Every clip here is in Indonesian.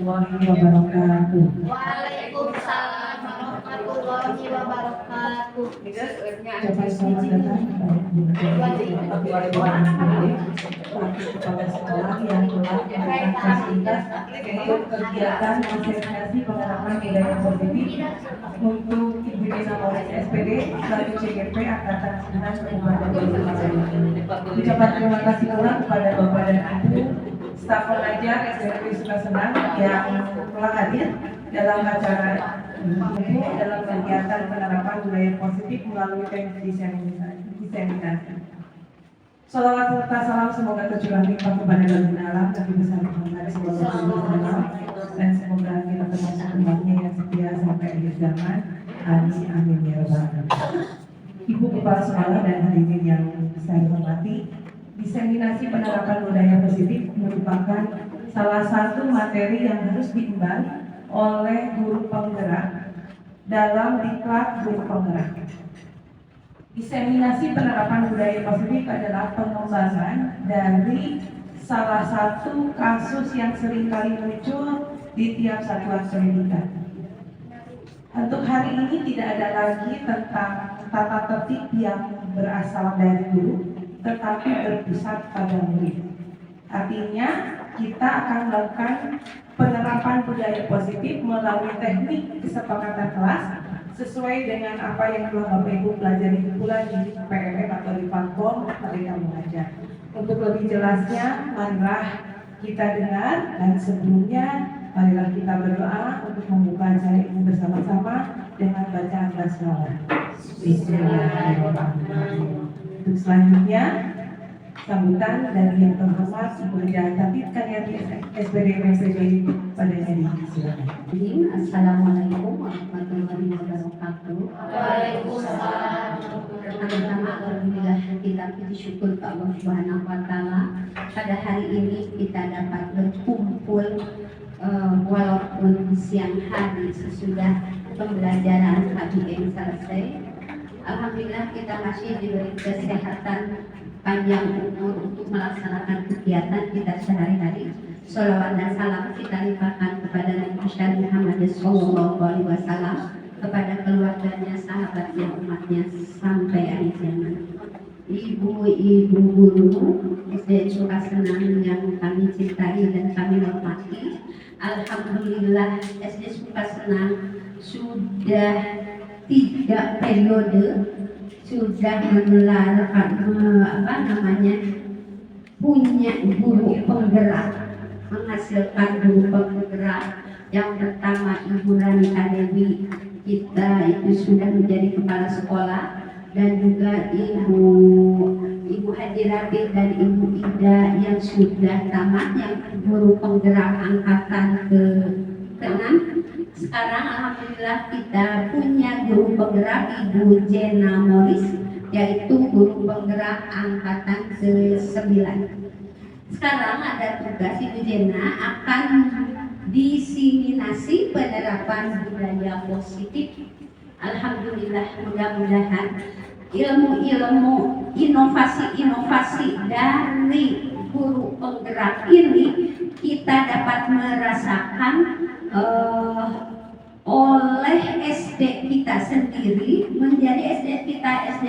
warahmatullahi wabarakatuh. Waalaikumsalam warahmatullahi wabarakatuh. Ucapan selamat datang kepada kepala sekolah yang telah memberikan fasilitas untuk kegiatan sosialisasi penerapan budaya positif untuk Ibu Desa Polres SPD selaku CGP Angkatan 9 Kabupaten Bogor. Ucapan terima kasih pula kepada Bapak dan Ibu staf pengajar SMP Sukasenang yang telah hadir dalam acara dalam kegiatan penerapan budaya positif melalui teknik diseminasi. Salawat serta salam semoga tercurah limpah kepada Nabi Alam, Nabi besar Muhammad SAW, dan semoga kita termasuk umatnya yang setia sampai akhir zaman. Amin amin ya rabbal alamin. Ibu Kepala Sekolah dan hadirin yang saya hormati, diseminasi penerapan budaya positif merupakan salah satu materi yang harus diemban oleh guru penggerak dalam diklat guru penggerak. Diseminasi penerapan budaya positif adalah pengembangan dari salah satu kasus yang seringkali muncul di tiap satuan pendidikan. Untuk hari ini tidak ada lagi tentang tata tertib yang berasal dari guru, tetapi berpusat pada murid. Artinya kita akan melakukan penerapan budaya positif melalui teknik kesepakatan kelas sesuai dengan apa yang telah Bapak Ibu pelajari pula di PMM atau di platform mereka mengajar. Untuk lebih jelasnya, marilah kita dengar, dan sebelumnya marilah kita berdoa untuk membuka acara ini bersama-sama dengan bacaan basmalah. Bismillahirrahmanirrahim. Untuk selanjutnya, sambutan dari yang terhormat Ibu Ida Tatib Karyati SPD MPD pada hari ini. Silakan. Assalamualaikum warahmatullahi wabarakatuh. Waalaikumsalam. Pertama-tama alhamdulillah kita puji syukur ke Allah Subhanahu wa taala pada hari ini kita dapat berkumpul walaupun siang hari sesudah pembelajaran KBM selesai. Alhamdulillah kita masih diberi kesehatan panjang umur untuk melaksanakan kegiatan kita sehari-hari. Sholawat dan salam kita limpahkan kepada Nabi besar Muhammad SAW, kepada keluarganya, sahabatnya, umatnya sampai akhir zaman. Ibu-ibu guru SD Sukasenang yang kami cintai dan kami hormati, alhamdulillah SD Sukasenang sudah 3 periode sudah punya guru penggerak, menghasilkan guru penggerak. Yang pertama Ibu Rani Kadewi, kita itu sudah menjadi kepala sekolah, dan juga Ibu Haji Rabi dan Ibu Ida yang sudah tamat, yang guru penggerak angkatan ke-6. Sekarang alhamdulillah kita punya guru penggerak Ibu Jena Morris, yaitu guru penggerak angkatan ke-9. Sekarang ada tugas Ibu Jena akan diseminasi penerapan budaya positif. Alhamdulillah, mudah-mudahan ilmu-ilmu inovasi-inovasi dari guru penggerak ini kita dapat merasakan oleh SD kita sendiri, menjadi SD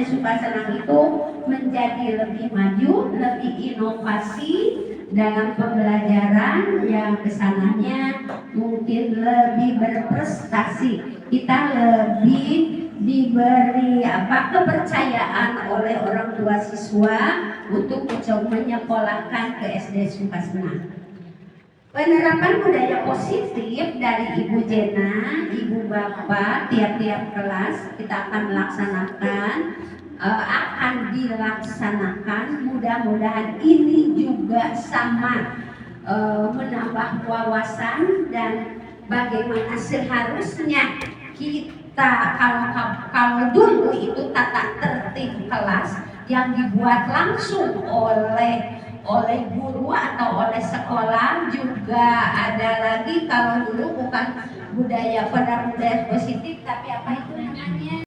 Sukasenang itu menjadi lebih maju, lebih inovasi dalam pembelajaran, yang kesananya mungkin lebih berprestasi. Kita lebih diberi kepercayaan oleh orang tua siswa untuk mencoba menyekolahkan ke SD Sukasenang. Penerapan budaya positif dari Ibu Jena, Ibu Bapak, tiap-tiap kelas kita akan melaksanakan, akan dilaksanakan. Mudah-mudahan ini juga sama menambah wawasan dan bagaimana seharusnya kita, kalau dulu itu tata tertib kelas yang dibuat langsung oleh guru atau oleh sekolah. Juga ada lagi kalau dulu bukan budaya positif, tapi apa itu namanya?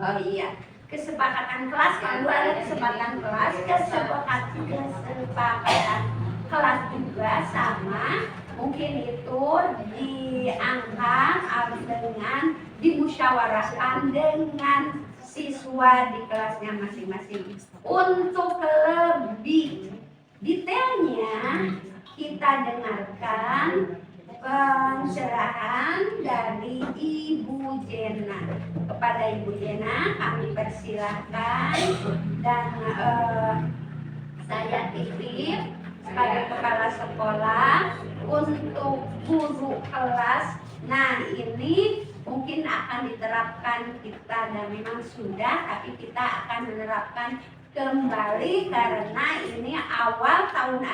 Oh iya, kesepakatan kelas. Kalau ada kesepakatan kelas, kesepakatan kelas juga sama mungkin itu diangkat harus dengan dimusyawarahkan dengan siswa di kelasnya masing-masing. Untuk lebih detailnya kita dengarkan pencerahan dari Ibu Jena. Kepada Ibu Jena kami persilahkan dan saya titip sebagai kepala sekolah untuk guru kelas. Nah, ini mungkin akan diterapkan kita dan memang sudah, tapi kita akan menerapkan kembali karena ini awal tahun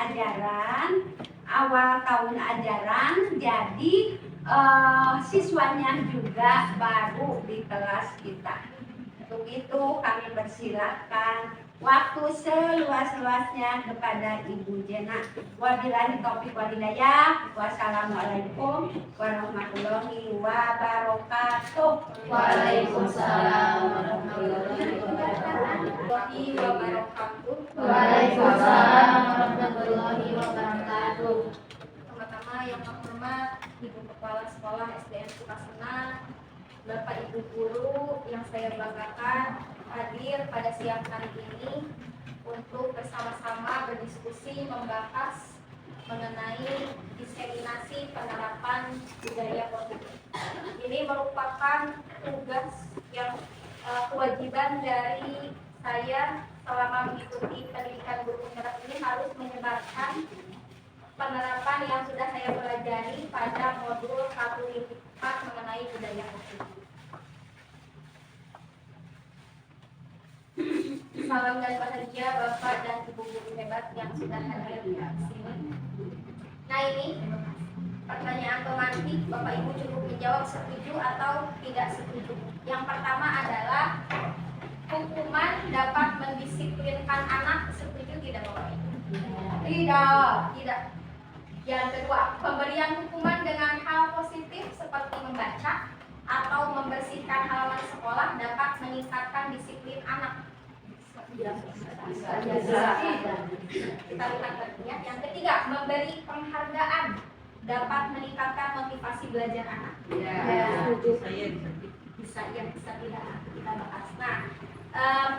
ajaran, jadi siswanya juga baru di kelas kita. Untuk itu kami persilahkan waktu seluas-luasnya kepada Ibu Jena. Wabillahi taufiq wal hidayah. Wassalamualaikum warahmatullahi wabarakatuh. Waalaikumsalam warahmatullahi wabarakatuh. Waalaikumsalam warahmatullahi wabarakatuh. Pertama-tama yang terhormat Ibu Kepala Sekolah SDN Sukasena, Bapak Ibu guru yang saya banggakan hadir pada siang hari ini untuk bersama-sama berdiskusi membahas mengenai diseminasi penerapan budaya positif. Ini merupakan tugas yang kewajiban dari saya selama mengikuti pendidikan guru penggerak ini harus menyebarkan penerapan yang sudah saya pelajari pada modul 1.4 mengenai budaya positif. Salam dan bahagia Bapak dan Ibu guru hebat yang sudah hadir di sini. Nah, ini pertanyaan otomatis, Bapak Ibu cukup menjawab setuju atau tidak setuju. Yang pertama adalah hukuman dapat mendisiplinkan anak, setuju tidak Bapak Ibu? Tidak. Yang kedua, pemberian hukuman dengan hal positif seperti membaca atau membersihkan halaman sekolah dapat meningkatkan disiplin anak. Kita lihat artinya. Yang ketiga, memberi penghargaan dapat meningkatkan motivasi belajar anak. Bisa tidak kita bahas. Nah,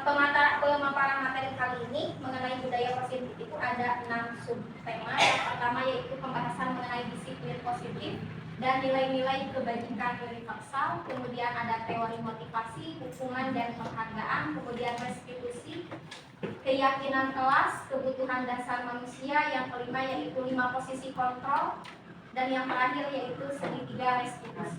pemaparan materi kali ini mengenai budaya positif itu ada 6 subtema. Yang pertama yaitu pembahasan mengenai disiplin positif dan nilai-nilai kebajikan universal. Kemudian ada teori motivasi, hukuman dan penghargaan. Kemudian restitusi, keyakinan kelas, kebutuhan dasar manusia. Yang kelima yaitu 5 posisi kontrol. Dan yang terakhir yaitu segitiga restitusi.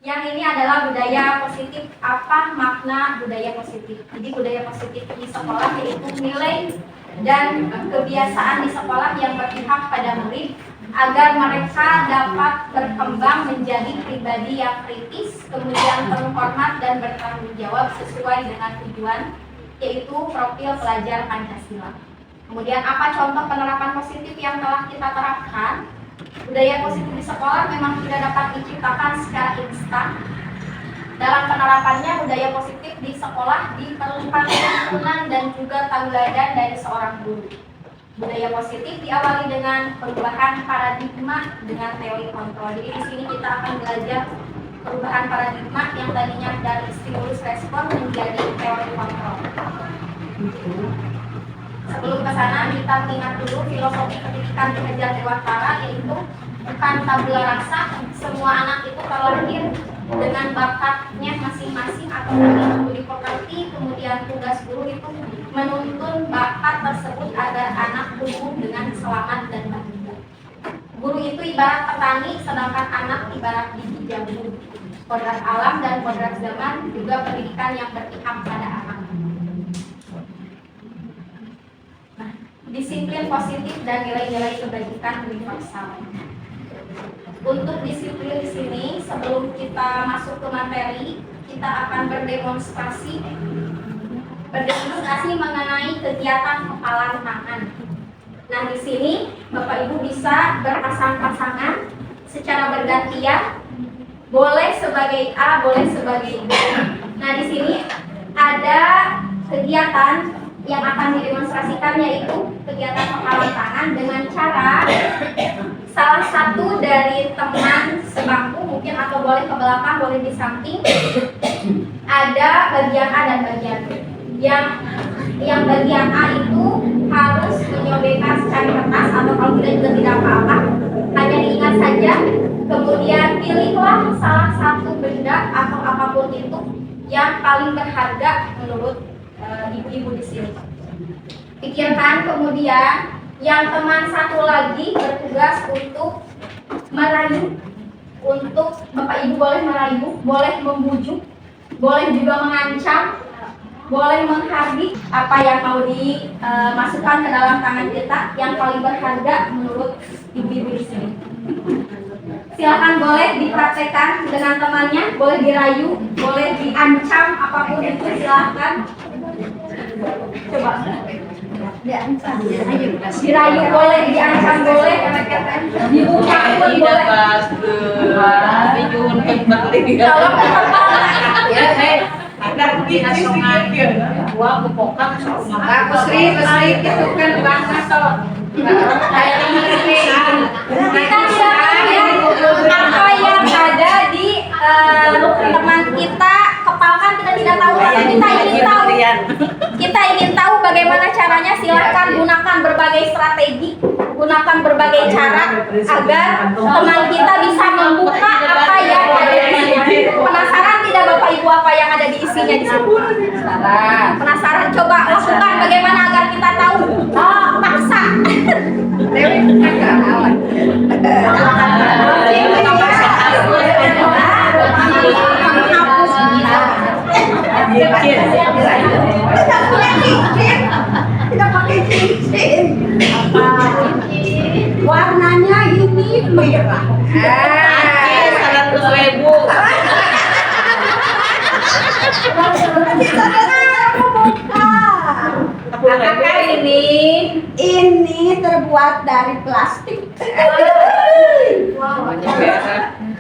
Yang ini adalah budaya positif. Apa makna budaya positif? Jadi budaya positif di sekolah yaitu nilai dan kebiasaan di sekolah yang berpihak pada murid agar mereka dapat berkembang menjadi pribadi yang kritis, kemudian terhormat dan bertanggung jawab sesuai dengan tujuan, yaitu profil pelajar Pancasila. Kemudian apa contoh penerapan positif yang telah kita terapkan? Budaya positif di sekolah memang tidak dapat diciptakan secara instan. Dalam penerapannya, budaya positif di sekolah diperlukan tuntunan dan juga tauladan dari seorang guru. Budaya positif diawali dengan perubahan paradigma dengan teori kontrol. Jadi di sini kita akan belajar perubahan paradigma yang tadinya dari stimulus respon menjadi teori kontrol. Sebelum ke sana kita ingat dulu filosofi pendidikan di Hajar Dewantara, yaitu bukan tabula rasa. Semua anak itu terlahir dengan bakatnya masing-masing atau budi pekerti. Kemudian tugas guru itu menuntun bakat tersebut agar anak tumbuh dengan selamat dan bahagia. Guru itu ibarat petani, sedangkan anak ibarat biji jambu. Kodrat alam dan kodrat zaman juga pendidikan yang berpihak pada anak. Disiplin positif dan nilai-nilai kebajikan universal. Untuk disiplin di sini, sebelum kita masuk ke materi, kita akan berdemonstrasi mengenai kegiatan kepalan tangan. Nah, di sini Bapak Ibu bisa berpasang-pasangan secara bergantian, boleh sebagai A, boleh sebagai B. Nah, di sini ada kegiatan yang akan didemonstrasikan, yaitu kegiatan kepalan tangan dengan cara salah satu dari teman sebangku mungkin atau boleh ke belakang, boleh di samping, ada bagian A dan bagian B. Yang bagian A itu harus menyobekkan secari kertas atau kalau tidak juga tidak apa-apa, hanya diingat saja. Kemudian pilihlah salah satu benda atau apapun itu yang paling berharga menurut ibu-ibu di sini. Pikirkan, kemudian yang teman satu lagi bertugas untuk merayu, untuk Bapak Ibu boleh merayu, boleh membujuk, boleh juga mengancam, boleh menghardik apa yang mau dimasukkan ke dalam tangan kita yang paling berharga menurut ibu-ibu di sini. Silakan boleh dipraktekkan dengan temannya, boleh dirayu, boleh diancam, apapun itu silakan. Coba. Diancam, dirayu boleh, diancam boleh, dibuka pun boleh. Kalau itu kan bangsa toh. Kita apa yang ada di teman kita kepalkan, kita tidak tahu, tapi kita ingin tahu bagaimana caranya. Silahkan gunakan berbagai strategi, gunakan berbagai cara agar teman kita bisa membuka apa yang ada di sini. Penasaran tidak Bapak Ibu apa yang ada di isinya di sini? Penasaran? Coba lakukan bagaimana agar kita tahu. Paksa. Tidak pakai cincin. Warnanya ini merah. 100.000. Apakah ini terbuat dari plastik?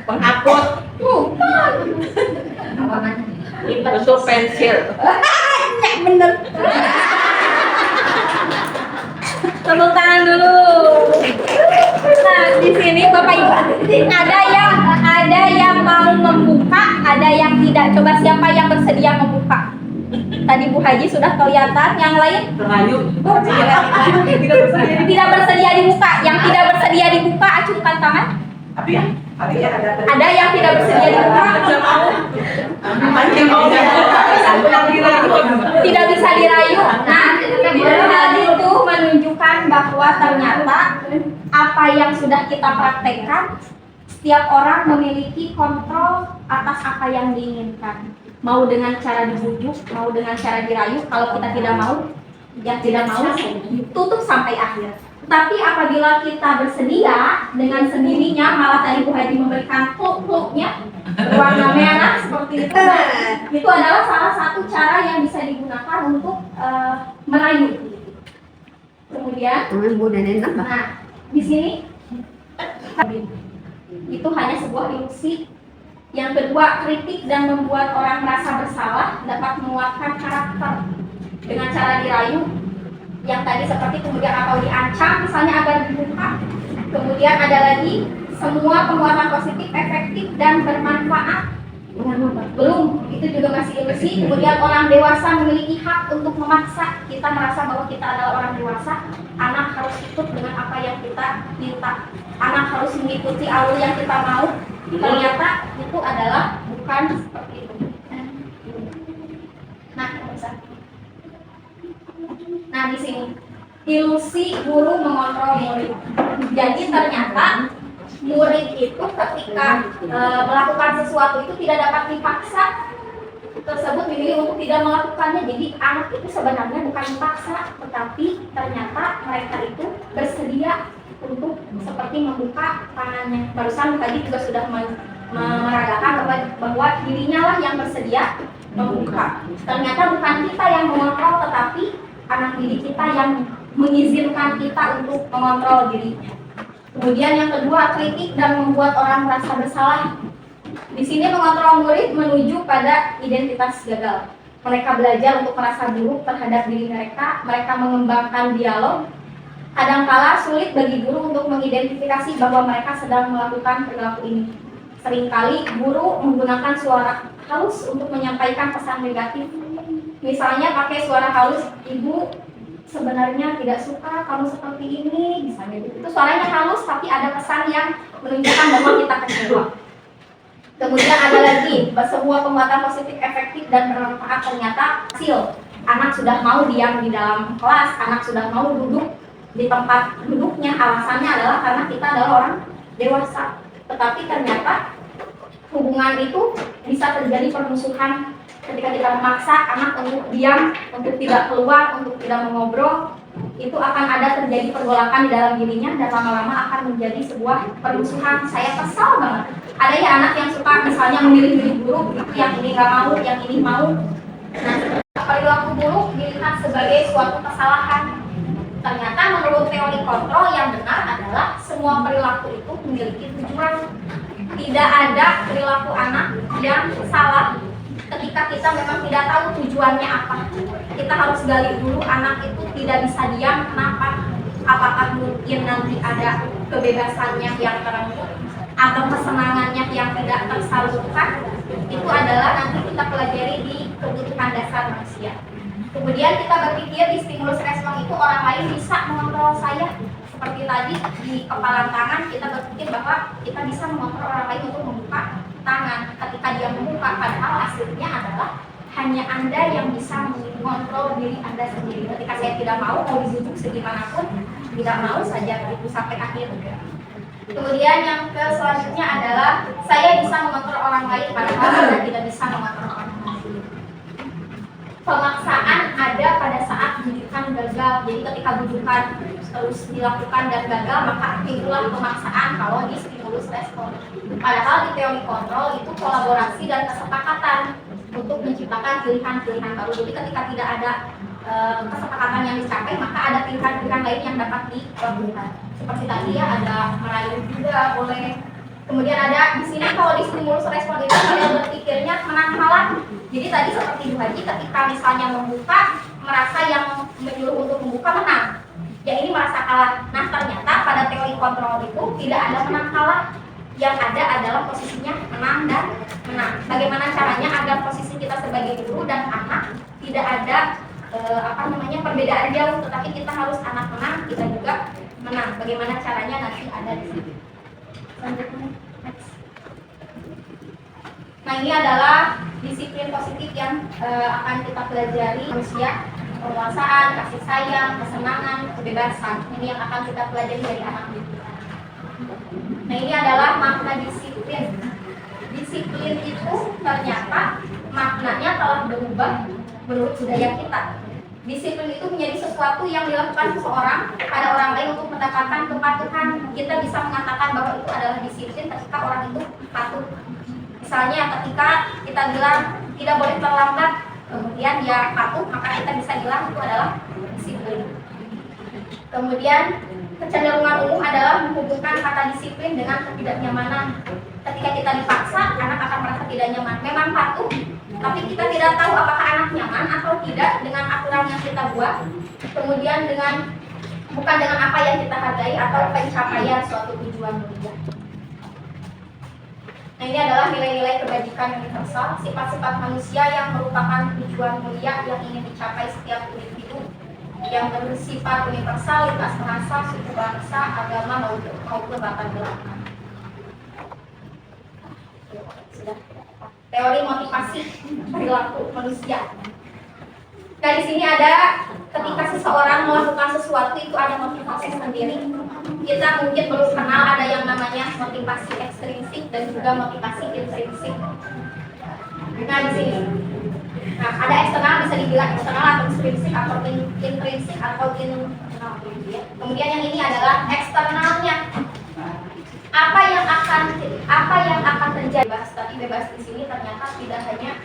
Penghapus. Itu pensil. Bener. tepuk tangan dulu. Nah, di sini Bapak Ibu ada yang mau membuka, ada yang tidak. Coba siapa yang bersedia membuka? Tadi Bu Haji sudah kelihatan, yang lain? Tidak bersedia dibuka. Yang tidak bersedia dibuka, acungkan tangan. Ada yang tidak bersedia dibuka? Tidak bisa dirayu. Nah, hal itu menunjukkan bahwa ternyata apa yang sudah kita praktekkan, setiap orang memiliki kontrol atas apa yang diinginkan. Mau dengan cara dibujuk, mau dengan cara dirayu. Kalau kita tidak mau, ya tidak mau, tutup sampai akhir. Tapi apabila kita bersedia dengan sendirinya, malah tadi Bu Haji memberikan kluk-kluknya warna merah seperti itu adalah salah satu cara yang bisa digunakan untuk merayu. Kemudian, nah di sini itu hanya sebuah ilusi. Yang kedua, kritik dan membuat orang merasa bersalah dapat menguatkan karakter dengan cara dirayu. Yang tadi seperti kemudian atau diancam misalnya agar dibuka. Kemudian ada lagi semua penguatan positif, efektif dan bermanfaat. Belum, itu juga masih ilusi. Kemudian orang dewasa memiliki hak untuk memaksa. Kita merasa bahwa kita adalah orang dewasa, anak harus ikut dengan apa yang kita minta, anak harus mengikuti alur yang kita mau. Ternyata itu adalah bukan seperti itu. Nah, di sini ilusi guru mengontrol murid. Jadi ternyata murid itu ketika melakukan sesuatu itu tidak dapat dipaksa, tersebut memilih untuk tidak melakukannya. Jadi anak itu sebenarnya bukan dipaksa, tetapi ternyata mereka itu bersedia untuk seperti membuka tangannya. Barusan tadi juga sudah meragakan bahwa dirinya lah yang bersedia membuka. Ternyata bukan kita yang mengontrol, tetapi anak didik kita yang mengizinkan kita untuk mengontrol dirinya. Kemudian yang kedua, kritik dan membuat orang merasa bersalah. Di sini mengontrol murid menuju pada identitas gagal. Mereka belajar untuk merasa buruk terhadap diri mereka. Mereka mengembangkan dialog Kadangkala sulit bagi guru untuk mengidentifikasi bahwa mereka sedang melakukan perilaku ini. Seringkali guru menggunakan suara halus untuk menyampaikan pesan negatif. Misalnya pakai suara halus, "Ibu sebenarnya tidak suka kamu seperti ini," misalnya gitu. Itu suaranya halus tapi ada pesan yang menunjukkan bahwa kita kecewa. Kemudian ada lagi sebuah penguatan positif efektif dan bermanfaat ternyata hasil. Anak sudah mau diam di dalam kelas, anak sudah mau duduk di tempat duduknya. Alasannya adalah karena kita adalah orang dewasa. Tetapi ternyata hubungan itu bisa terjadi permusuhan ketika kita memaksa anak untuk diam, untuk tidak keluar, untuk tidak mengobrol. Itu akan ada terjadi pergolakan di dalam dirinya dan lama-lama akan menjadi sebuah permusuhan. Saya kesal banget. Ada ya anak yang suka misalnya memilih-milih buruk, yang ini nggak mau, yang ini mau. Nah, perilaku buruk dilihat sebagai suatu kesalahan. Ternyata menurut teori kontrol yang benar adalah semua perilaku itu memiliki tujuan. Tidak ada perilaku anak yang salah ketika kita memang tidak tahu tujuannya apa. Kita harus gali dulu anak itu tidak bisa diam, kenapa? Apakah mungkin nanti ada kebebasannya yang terenggut atau kesenangannya yang tidak tersalurkan? Itu adalah nanti kita pelajari di kebutuhan dasar manusia. Kemudian kita berpikir di stimulus respon itu orang lain bisa mengontrol saya. Seperti tadi di kepalan tangan kita berpikir bahwa kita bisa mengontrol orang lain untuk membuka tangan. Ketika dia membuka, padahal hasilnya adalah hanya Anda yang bisa mengontrol diri Anda sendiri. Ketika saya tidak mau dibujuk segimanapun, tidak mau saja itu sampai akhir. Kemudian yang selanjutnya adalah saya bisa mengontrol orang lain, padahal Anda tidak bisa mengontrol orang lain. Pemaksaan ada pada saat bujukan gagal. Jadi ketika bujukan terus dilakukan dan gagal, maka itulah pemaksaan kalau di stimulus respon. Padahal di teori kontrol itu kolaborasi dan kesepakatan untuk menciptakan pilihan-pilihan baru. Jadi ketika tidak ada kesepakatan yang dicapai, maka ada pilihan-pilihan lain yang dapat dilakukan. Seperti tadi ya, ada merayu juga boleh. Kemudian ada di sini kalau di stimulus respon itu kalian berpikirnya menang kalah. Jadi tadi seperti Bu Haji, ketika misalnya membuka, merasa yang menyuruh untuk membuka menang. Yang ini merasa kalah. Nah ternyata pada teori kontrol itu tidak ada menang kalah. Yang ada adalah posisinya menang dan menang. Bagaimana caranya agar posisi kita sebagai guru dan anak tidak ada perbedaan jauh, tetapi kita harus anak menang, kita juga menang. Bagaimana caranya nanti ada di sini. Selanjutnya, next. Nah ini adalah disiplin positif yang akan kita pelajari manusia, penguasaan, kasih sayang, kesenangan, kebebasan. Ini yang akan kita pelajari dari anak kita. Nah ini adalah makna disiplin. Disiplin itu ternyata maknanya telah berubah menurut budaya kita. Disiplin itu menjadi sesuatu yang dilakukan seseorang pada orang lain untuk mendapatkan kepatuhan. Kita bisa mengatakan bahwa itu adalah disiplin ketika orang itu patuh. Misalnya ketika kita bilang tidak boleh terlambat, kemudian dia patuh, maka kita bisa bilang itu adalah disiplin. Kemudian kecenderungan umum adalah menghubungkan kata disiplin dengan ketidaknyamanan. Ketika kita dipaksa, anak akan merasa tidak nyaman. Memang patuh, tapi kita tidak tahu apakah anak nyaman atau tidak dengan aturan yang kita buat. Kemudian bukan dengan apa yang kita hargai atau pencapaian suatu tujuan mulia. Nah ini adalah nilai-nilai kebajikan universal, sifat-sifat manusia yang merupakan tujuan mulia yang ingin dicapai setiap individu, yang bersifat universal lintas bahasa, suku bangsa, agama maupun latar belakang. Sudah. Teori motivasi perilaku manusia. Nah di sini ada ketika seseorang melakukan sesuatu itu ada motivasi sendiri. Kita mungkin belum kenal ada yang namanya motivasi ekstrinsik dan juga motivasi intrinsik. Nah di sini, ada eksternal, bisa dibilang eksternal atau ekstrinsik atau intrinsik atau internal. Kemudian yang ini adalah eksternalnya. Apa yang akan terjadi? Bebas di sini ternyata tidak hanya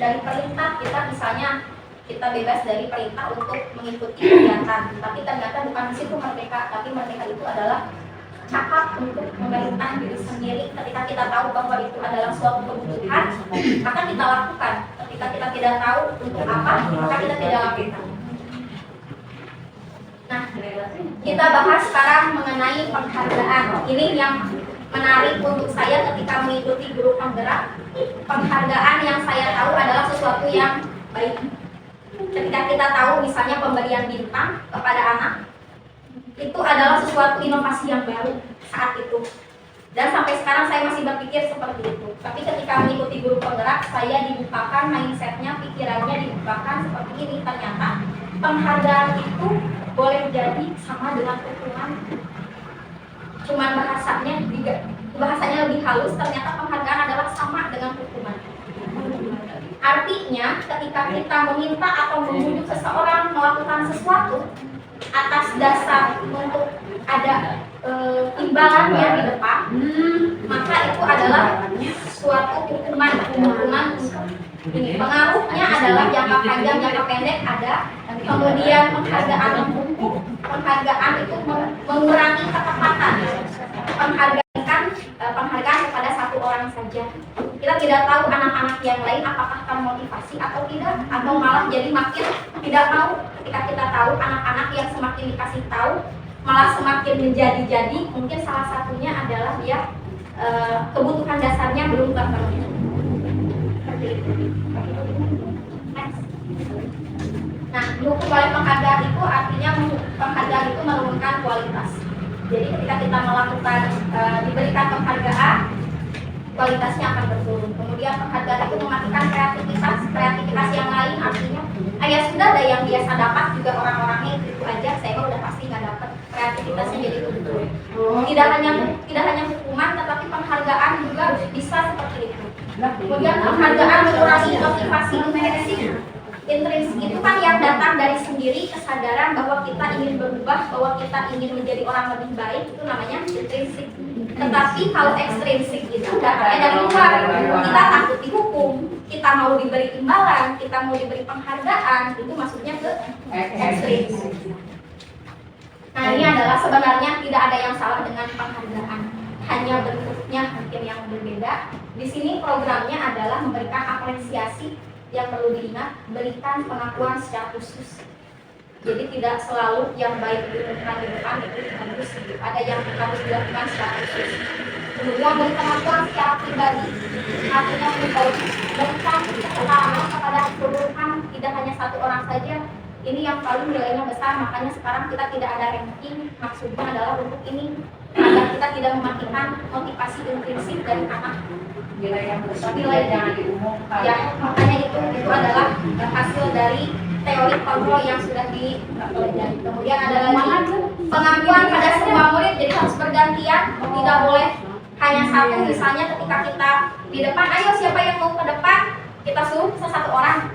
dari perintah. Kita misalnya kita bebas dari perintah untuk mengikuti kegiatan, tapi ternyata bukan di situ merdeka. Tapi merdeka itu adalah cakap untuk memerintah diri sendiri. Ketika kita tahu bahwa itu adalah suatu kebutuhan, maka kita lakukan. Ketika kita tidak tahu untuk apa, maka kita tidak lakukan. Nah, kita bahas sekarang mengenai penghargaan. Ini yang menarik untuk saya ketika mengikuti grup penggerak. Penghargaan yang saya tahu adalah sesuatu yang baik. Ketika kita tahu misalnya pemberian bintang kepada anak, itu adalah sesuatu inovasi yang baru saat itu. Dan sampai sekarang saya masih berpikir seperti itu. Tapi ketika mengikuti grup penggerak, saya dibukakan mindsetnya, pikirannya dibukakan seperti ini. Ternyata penghargaan itu boleh jadi sama dengan hukuman. Cuman bahasanya lebih halus, ternyata penghargaan adalah sama dengan hukuman. Artinya ketika kita meminta atau membujuk seseorang melakukan sesuatu atas dasar untuk ada imbalannya di depan, maka itu adalah suatu hukuman ini. Pengaruhnya adalah jangka panjang, jangka pendek ada. Kemudian penghargaan itu mengurangi ketepatan. Penghargaan kepada satu orang saja. Kita tidak tahu anak-anak yang lain apakah termotivasi atau tidak, atau malah jadi makin tidak mau. Ketika kita tahu anak-anak yang semakin dikasih tahu malah semakin menjadi-jadi, mungkin salah satunya adalah dia kebutuhan dasarnya belum terpenuhi. Seperti itu. Next. Nah, dihukum oleh penghargaan itu artinya penghargaan itu menurunkan kualitas. Jadi ketika kita melakukan diberikan penghargaan, kualitasnya akan berturun. Kemudian penghargaan itu mematikan kreativitas yang lain, artinya ya sudah ada yang biasa dapat juga orang-orangnya itu aja, saya udah pasti nggak dapat, kreativitasnya jadi turun. Tidak hanya hukuman, tetapi penghargaan juga bisa seperti itu. Kemudian penghargaan mengurangi motivasi intrinsik itu kan yang datang dari sendiri, kesadaran bahwa kita ingin berubah, bahwa kita ingin menjadi orang lebih baik, itu namanya intrinsik. Tetapi kalau ekstrinsik itu datangnya dari luar, kita takut dihukum, kita mau diberi imbalan, kita mau diberi penghargaan, itu maksudnya ke ekstrinsik. Nah, ini adalah sebenarnya tidak ada yang salah dengan penghargaan, hanya bentuknya mungkin yang berbeda. Di sini programnya adalah memberikan apresiasi. Yang perlu diingat, berikan pengakuan secara khusus. Jadi tidak selalu yang baik dilakukan di depan itu harus, ada yang harus dilakukan secara khusus. Kemudian beri pengakuan secara pribadi, artinya berikan keutamaan kepada keseluruhan, tidak hanya satu orang saja. Ini yang paling nilainya besar, makanya sekarang kita tidak ada ranking. Maksudnya adalah untuk ini agar kita tidak mematikan motivasi intrinsik dari anak. Nilai yang besar, nilai jangan diumumkan. Ya, makanya itu adalah hasil dari teori kontrol yang sudah dipelajari. Kemudian ada lagi pengakuan pada semua murid, jadi harus bergantian, tidak boleh hanya satu. Misalnya ketika kita di depan, ayo siapa yang mau ke depan, kita suruh satu orang.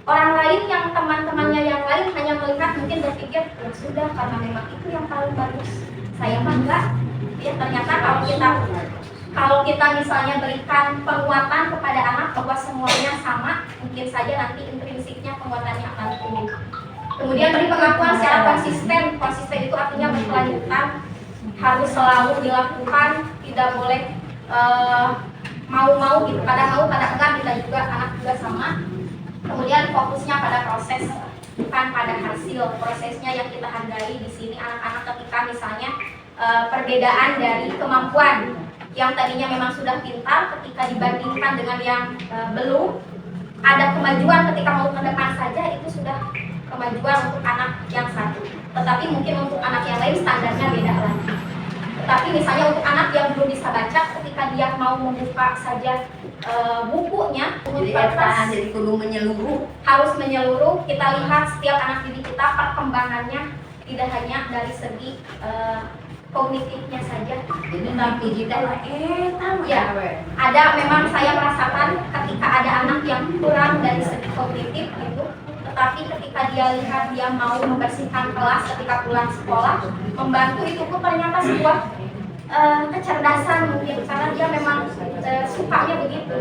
Orang lain yang teman-temannya yang lain hanya melihat, mungkin berpikir ya sudah karena memang itu yang paling bagus. Saya mah enggak. Ya, ternyata kalau kita misalnya berikan penguatan kepada anak bahwa semuanya sama, mungkin saja nanti intrinsiknya penguatannya akan tumbuh. Kemudian beri pengakuan secara konsisten. Konsisten itu artinya berkelanjutan, harus selalu dilakukan, tidak boleh mau-mau gitu, kadang mau kadang enggak. Kita juga anak juga sama. Kemudian fokusnya pada proses, bukan pada hasil. Prosesnya yang kita hargai di sini. Anak-anak ketika misalnya perbedaan dari kemampuan, yang tadinya memang sudah pintar, ketika dibandingkan dengan yang belum, ada kemajuan ketika mau ke depan saja, itu sudah kemajuan untuk anak yang satu. Tetapi mungkin untuk anak yang lain standarnya beda lagi. Tetapi misalnya untuk anak yang belum bisa baca, ketika dia mau membuka saja bukunya, jadi kudu menyeluruh. Harus menyeluruh. Kita lihat setiap anak didik kita perkembangannya tidak hanya dari segi kognitifnya saja, tapi juga ya ada. Memang saya merasakan ketika ada anak yang kurang dari segi kognitif itu, tetapi ketika dia lihat dia mau membersihkan kelas ketika pulang sekolah, membantu, itu pun ternyata sebuah kecerdasan mungkin, karena dia memang sukanya begitu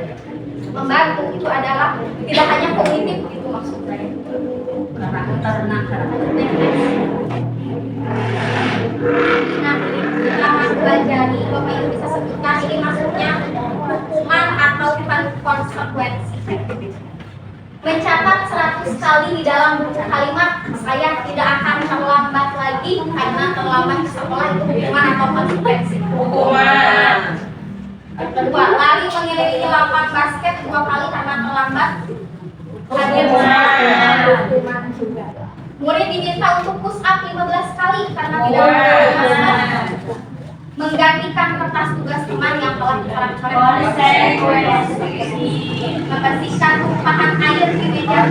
membantu. Itu adalah tidak hanya kognitif itu maksudnya, karena nah, setelah mempelajari, Bapak Ibu bisa sebutkan ini maksudnya hukuman atau konsekuensi. Mencatat 100 kali di dalam buku kalimat, saya tidak akan terlambat lagi lagi karena terlambat ke sekolah itu hukuman atau konsekuensi? Hukuman. Kedua, lari mengelilingi lapangan basket 2 kali karena terlambat. Hadir hukuman juga. Murid diminta untuk push up 15 kali karena tidak menggunakan menggantikan kertas tugas teman yang telah Konsekuensi. membersihkan tumpahan air di meja.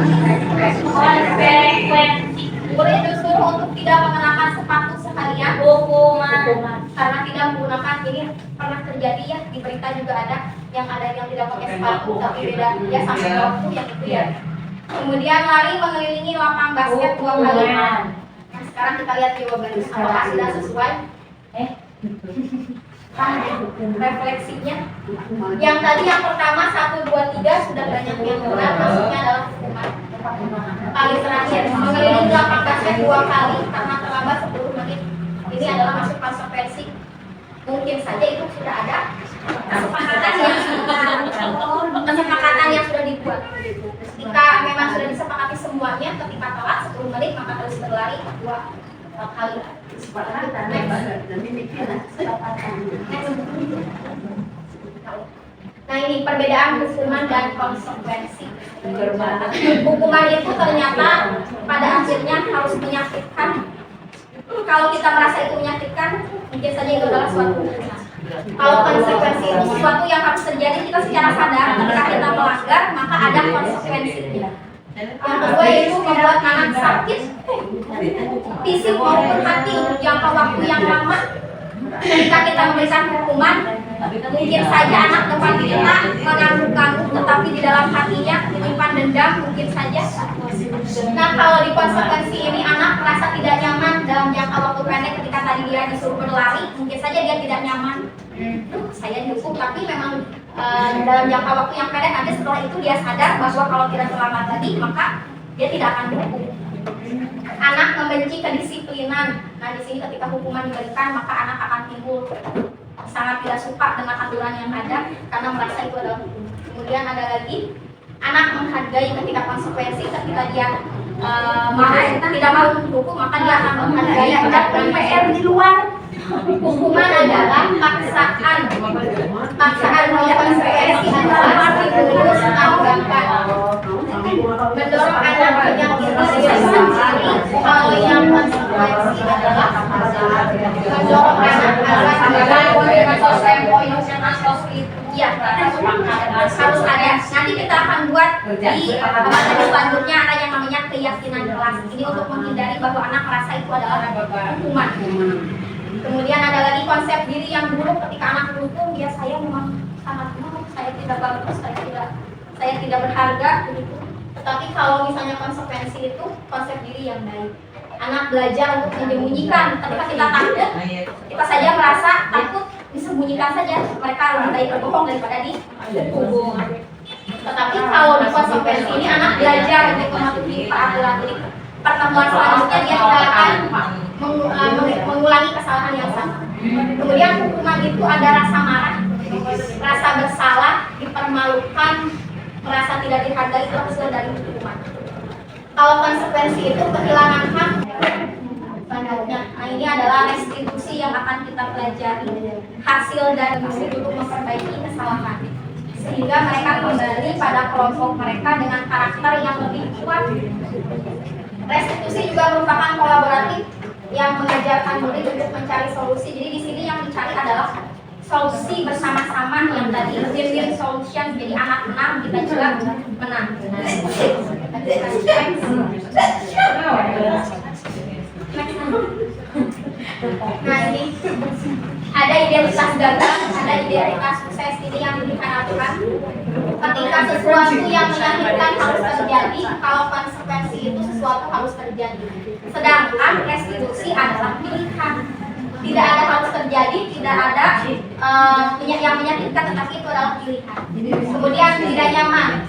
Konsekuensi. Murid disuruh untuk tidak mengenakan sepatu sekalian. Hukuman. Karena tidak menggunakan, ini pernah terjadi ya, di berita juga ada yang tidak pakai sepatu tapi beda ya sampai waktu yang itu ya. Kemudian lari mengelilingi lapangan basket 2 kali. Nah, sekarang kita lihat jawabannya apakah sudah sesuai refleksinya. Yang tadi yang pertama 1, 2, 3 sudah banyak yang benar, maksudnya adalah hukuman. Kali terakhir mengelilingi lapangan basket 2 kali karena terlambat 10 menit. Ini adalah masuk konsekuensi. Mungkin saja itu sudah ada kesepakatan yang sudah dibuat. Jika memang sudah disepakati semuanya, ketika telat 10 menit maka harus berlari 2 kali. Nah ini perbedaan hukuman dan konsekuensi. Hukuman itu ternyata pada akhirnya harus menyakitkan. Kalau kita merasa itu menyakitkan, mungkin saja itu adalah suatu hukuman. Kalau konsekuensi itu sesuatu yang harus terjadi kita secara sadar, ketika kita melanggar maka ada konsekuensinya. Yang kedua yaitu membuat anak sakit fisik maupun hati untuk jangka waktu yang lama. Ketika kita memberikan hukuman, mungkin saja anak depan kita mengangguk-angguk, tetapi di dalam hatinya menyimpan dendam mungkin saja. Nah kalau di konsekuensi ini anak merasa tidak nyaman dalam jangka waktu pendek ketika tadi dia disuruh berlari, mungkin saja dia tidak nyaman. Saya dihukum tapi memang dalam jangka waktu yang pendek, nanti setelah itu dia sadar bahwa kalau tidak terlambat tadi maka dia tidak akan dihukum. Anak membenci kedisiplinan. Nah di sini ketika hukuman diberikan maka anak akan timbul sangat tidak suka dengan aturan yang ada karena merasa itu adalah hukum. Kemudian ada lagi anak menghargai ketika konsekuensi, ketika dia tidak mau dihukum maka dia akan menghargai. Ada PR di luar. Hukuman adalah paksaan konsekuensi adalah stimulus tambahkan mendorong anak menyakiti diri sendiri. Kalau yang konsekuensi adalah mendorong anak ya harus ada. Nanti kita akan buat di materi selanjutnya ada yang namanya keyakinan kelas. Ini untuk menghindari bahwa anak merasa itu adalah hukuman. Kemudian ada lagi konsep diri yang buruk ketika anak berhukum, ya saya memang sangat buruk, saya tidak bagus, saya tidak berharga begitu. Tetapi kalau misalnya konsekuensi itu konsep diri yang baik. Anak belajar untuk menyembunyikan. Ketika kita takut, kita saja merasa takut, disembunyikan saja. Mereka lebih baik berbohong daripada dihukum. Tetapi kalau di konsekuensi ini anak belajar untuk mematuhi peraturan ini. Pertemuan selanjutnya dia tidak akan mengulangi kesalahan yang sama. Kemudian hukuman itu ada rasa marah, rasa bersalah, dipermalukan, merasa tidak dihargai, itu hasil dari hukuman. Kalau konsekuensi itu kehilangan hak, nah ini adalah restitusi yang akan kita pelajari, hasil dari untuk memperbaiki kesalahan, sehingga mereka kembali pada kelompok mereka dengan karakter yang lebih kuat. Restitusi juga merupakan kolaboratif yang mengajarkan murid untuk mencari solusi. Jadi di sini yang dicari adalah solusi bersama-sama yang tadi win-win solution. Jadi anak menang, kita juga menang. Nah ini ada identitas gagal, ada identitas sukses. Ini yang diberikan aturan. Ketika sesuatu yang menyakitkan harus terjadi, kalau konsekuensi itu sesuatu harus terjadi. Sedangkan restitusi adalah pilihan. Tidak ada harus terjadi, tidak ada yang menyakitkan, tetapi itu adalah pilihan. Kemudian tidak nyaman.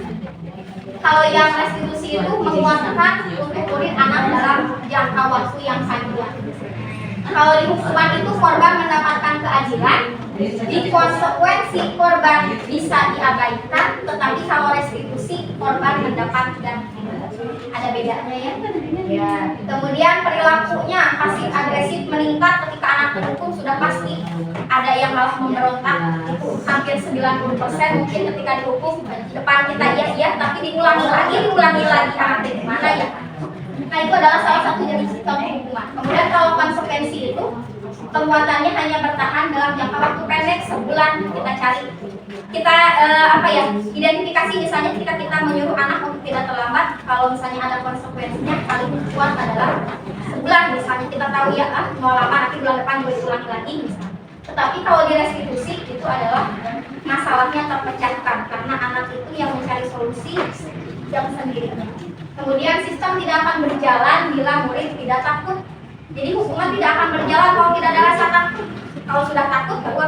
Kalau yang restitusi itu menguatkan untuk murid anak dalam jangka waktu yang panjang. Kalau di hukuman itu korban mendapatkan keadilan, di konsekuensi korban bisa diabaikan, tetapi kalau restitusi korban mendapat ganti. Ada beda. bedanya ya. Ya. Kemudian perilakunya pasif agresif meningkat ketika anak dihukum sudah pasti. Ada yang malah memberontak, itu hampir 90% mungkin ketika dihukum depan kita iya tapi diulangi lagi anak dari mana ya. Nah itu adalah salah satu jenis sistem hukuman. Kemudian kalau konsekuensi itu perbuatannya hanya bertahan dalam jangka waktu pendek sebulan. Kita identifikasi misalnya ketika kita menyuruh anak untuk tidak terlambat, kalau misalnya ada konsekuensinya paling kuat adalah sebulan misalnya, kita tahu ya mau lama nanti bulan depan boleh ulang lagi misalnya. Tetapi kalau di restitusi itu adalah masalahnya terpecahkan karena anak itu yang mencari solusi yang sendirinya. Kemudian sistem tidak akan berjalan bila murid tidak takut. Jadi hukuman tidak akan berjalan kalau tidak ada rasa takut. Kalau sudah takut baru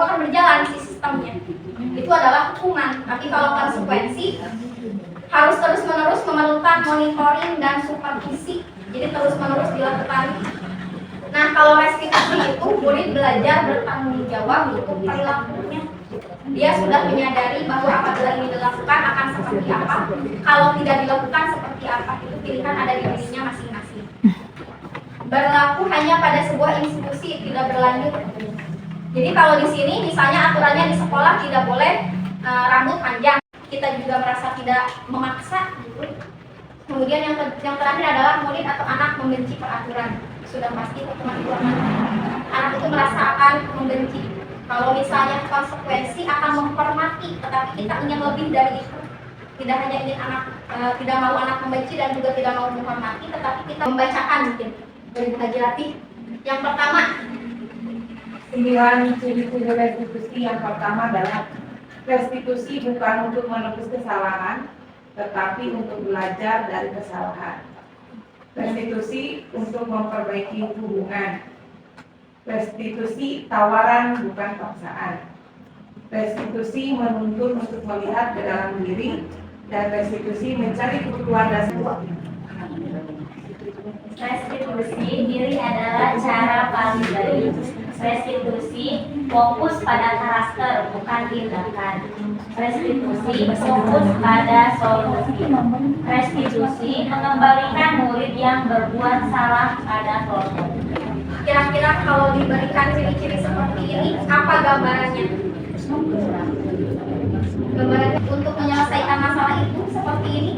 akan berjalan si sistemnya. Itu adalah hukuman. Tapi kalau konsekuensi harus terus-menerus memerlukan monitoring dan supervisi. Jadi terus-menerus dilakukan. Nah, kalau restitusi itu murid belajar bertanggung jawab untuk perilakunya. Dia sudah menyadari bahwa apabila ini dilakukan akan seperti apa. Kalau tidak dilakukan seperti apa, itu pilihan ada di dirinya masing-masing. Berlaku hanya pada sebuah institusi, tidak berlanjut. Jadi kalau di sini misalnya aturannya di sekolah tidak boleh rambut panjang, kita juga merasa tidak memaksa gitu. Kemudian yang terakhir adalah murid atau anak membenci peraturan. Sudah pasti hukuman itu anak itu merasa akan membenci. Kalau misalnya konsekuensi akan menghormati, tetapi kita ingin lebih dari itu. Tidak hanya ingin anak tidak mau anak membenci dan juga tidak mau menghormati, tetapi kita membacakan mungkin dari Haji Latif. Yang pertama, 9 ciri-ciri restitusi. Yang pertama adalah restitusi bukan untuk menebus kesalahan, tetapi untuk belajar dari kesalahan. Restitusi untuk memperbaiki hubungan. Restitusi tawaran bukan paksaan. Restitusi menuntun untuk melihat ke dalam diri, dan restitusi mencari kebutuhan dasar. Restitusi diri adalah cara paling baik. Restitusi fokus pada karakter bukan tindakan. Restitusi fokus pada solusi. Restitusi mengembalikan murid yang berbuat salah pada kelompok. kira-kira kalau diberikan ciri-ciri seperti ini, apa gambarannya? Gambarannya untuk menyelesaikan masalah itu seperti ini.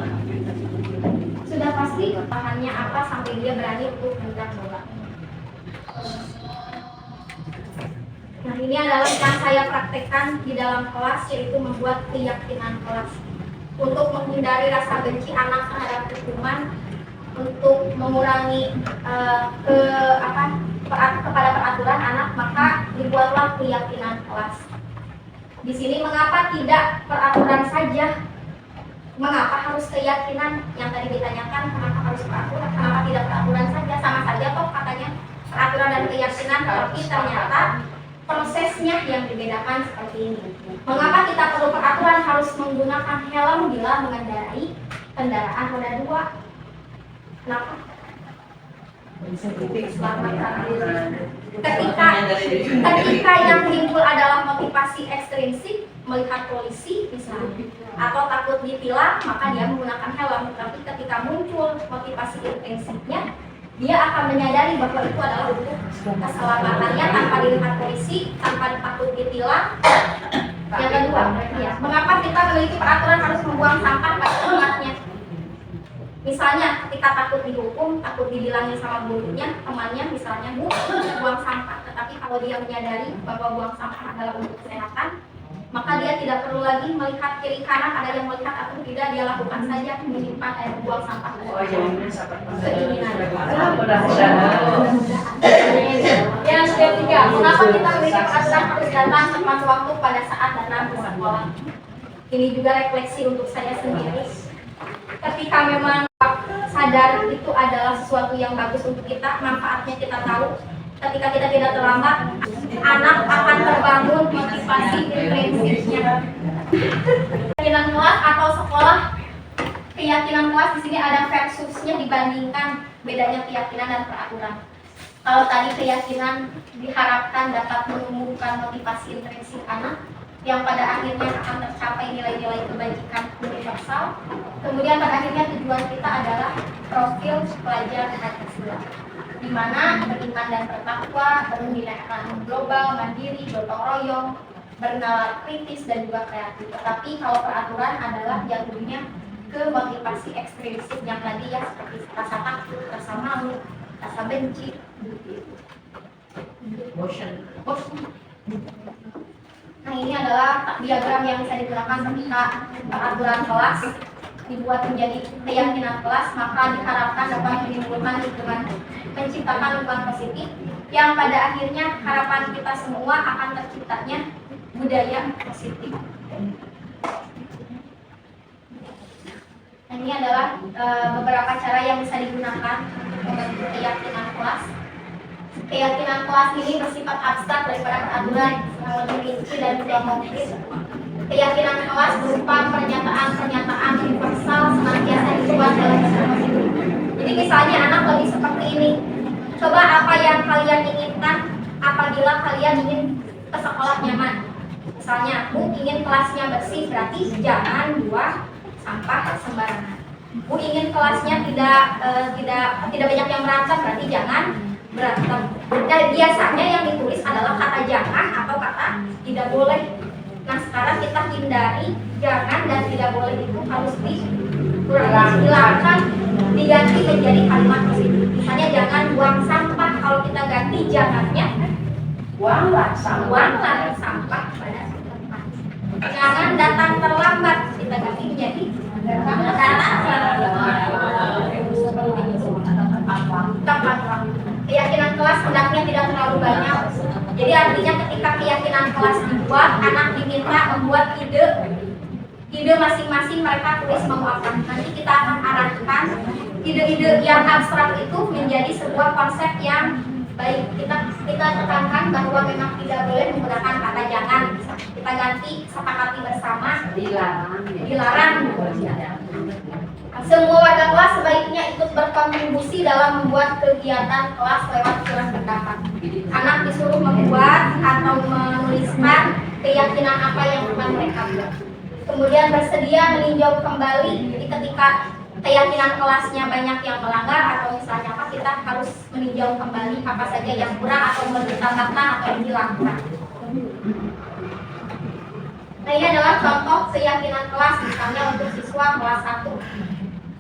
Sudah pasti bahannya apa sampai dia berani untuk hendak bola. Nah, ini adalah yang saya praktekkan di dalam kelas, yaitu membuat keyakinan kelas untuk menghindari rasa benci anak terhadap hukuman, untuk mengurangi kepada peraturan anak, maka dibuatlah keyakinan kelas. Di sini mengapa tidak peraturan saja? Mengapa harus keyakinan? Yang tadi ditanyakan kenapa harus peraturan? Kenapa tidak peraturan saja? Sama saja toh katanya peraturan dan keyakinan, tapi ternyata prosesnya yang dibedakan seperti ini. Mengapa kita perlu peraturan harus menggunakan helm bila mengendarai kendaraan roda 2? Kenapa? Ketika yang timbul adalah motivasi ekstrinsik, melihat polisi misalnya, atau takut ditilang, maka dia menggunakan helm. Tapi ketika muncul motivasi intrinsiknya, dia akan menyadari bahwa itu adalah untuk keselamatannya tanpa dilihat polisi, tanpa takut ditilang. Yang kedua, ya, mengapa kita memiliki peraturan harus membuang sampah pada tempatnya? Misalnya ketika takut dihukum, takut dibilangin sama gurunya, temannya misalnya, Bu, buang sampah. Tetapi kalau dia menyadari bahwa buang sampah adalah untuk kesehatan, maka dia tidak perlu lagi melihat kiri kanan ada yang melihat atau tidak, dia lakukan saja menyimpan buang sampah. Keinginan. Yang ketiga, mengapa kita memiliki peraturan harus datang tepat waktu pada saat datang ke sekolah? Ini juga refleksi untuk saya sendiri. Ketika memang sadar itu adalah sesuatu yang bagus untuk kita, manfaatnya kita tahu. Ketika kita tidak terlambat, anak akan terbangun motivasi intrinsiknya. Keyakinan kelas atau sekolah, keyakinan kelas di sini ada versusnya dibandingkan bedanya keyakinan dan peraturan. Kalau tadi keyakinan diharapkan dapat menumbuhkan motivasi intrinsik anak, yang pada akhirnya akan tercapai nilai-nilai kebajikan universal. universal. Kemudian pada akhirnya tujuan kita adalah profil pelajar Pancasila, di mana beriman dan bertakwa, bernilai ekonomi global, mandiri, gotong royong, bernalar kritis dan juga kreatif. Tetapi kalau peraturan adalah jatuhnya ke motivasi ekstrinsik yang tadi ya, seperti rasa takut, rasa malu, rasa benci, gitu. Nah, ini adalah diagram yang bisa digunakan ketika peraturan kelas dibuat menjadi keyakinan kelas, maka diharapkan dapat menimbulkan lingkungan, menciptakan lingkungan positif yang pada akhirnya harapan kita semua akan terciptanya budaya positif. Nah, ini adalah beberapa cara yang bisa digunakan untuk membentuk keyakinan kelas. Keyakinan kelas ini bersifat abstrak daripada peraturan yang lebih rinci dan tidak konkret. Keyakinan kelas berupa pernyataan-pernyataan universal senantiasa dibuat dalam bahasa positif. Jadi misalnya anak lebih seperti ini. Coba apa yang kalian inginkan apabila kalian ingin ke sekolah nyaman. Misalnya, Bu ingin kelasnya bersih, berarti jangan buang sampah sembarangan. Bu ingin kelasnya tidak banyak yang berantem, berarti jangan berantem. Dan biasanya yang ditulis adalah kata jangan atau kata tidak boleh. Nah, sekarang kita hindari jangan dan tidak boleh itu harus dihilangkan, diganti menjadi kalimat positif. Misalnya jangan buang sampah, kalau kita ganti jangannya buanglah sampah pada tempat. Jangan datang terlambat, kita ganti menjadi tepat waktu. Keyakinan kelas hendaknya tidak terlalu banyak. Jadi artinya ketika keyakinan kelas dibuat, anak diminta membuat ide masing-masing, mereka tulis mau apa. Nanti kita akan arahkan ide-ide yang abstrak itu menjadi sebuah konsep yang baik. Kita tekankan bahwa memang tidak boleh menggunakan kata jangan. Kita ganti sepakati bersama dilarang. Semua warga kelas sebaiknya ikut berkontribusi dalam membuat kegiatan kelas lewat surat pendapat. Anak disuruh membuat atau menuliskan keyakinan apa yang akan mereka buat. Kemudian bersedia meninjau kembali. Jadi ketika keyakinan kelasnya banyak yang melanggar atau misalnya apa, kita harus meninjau kembali apa saja yang kurang atau perlu ditambahkan atau dihilangkan. Nah, ini adalah contoh keyakinan kelas, misalnya untuk siswa kelas 1.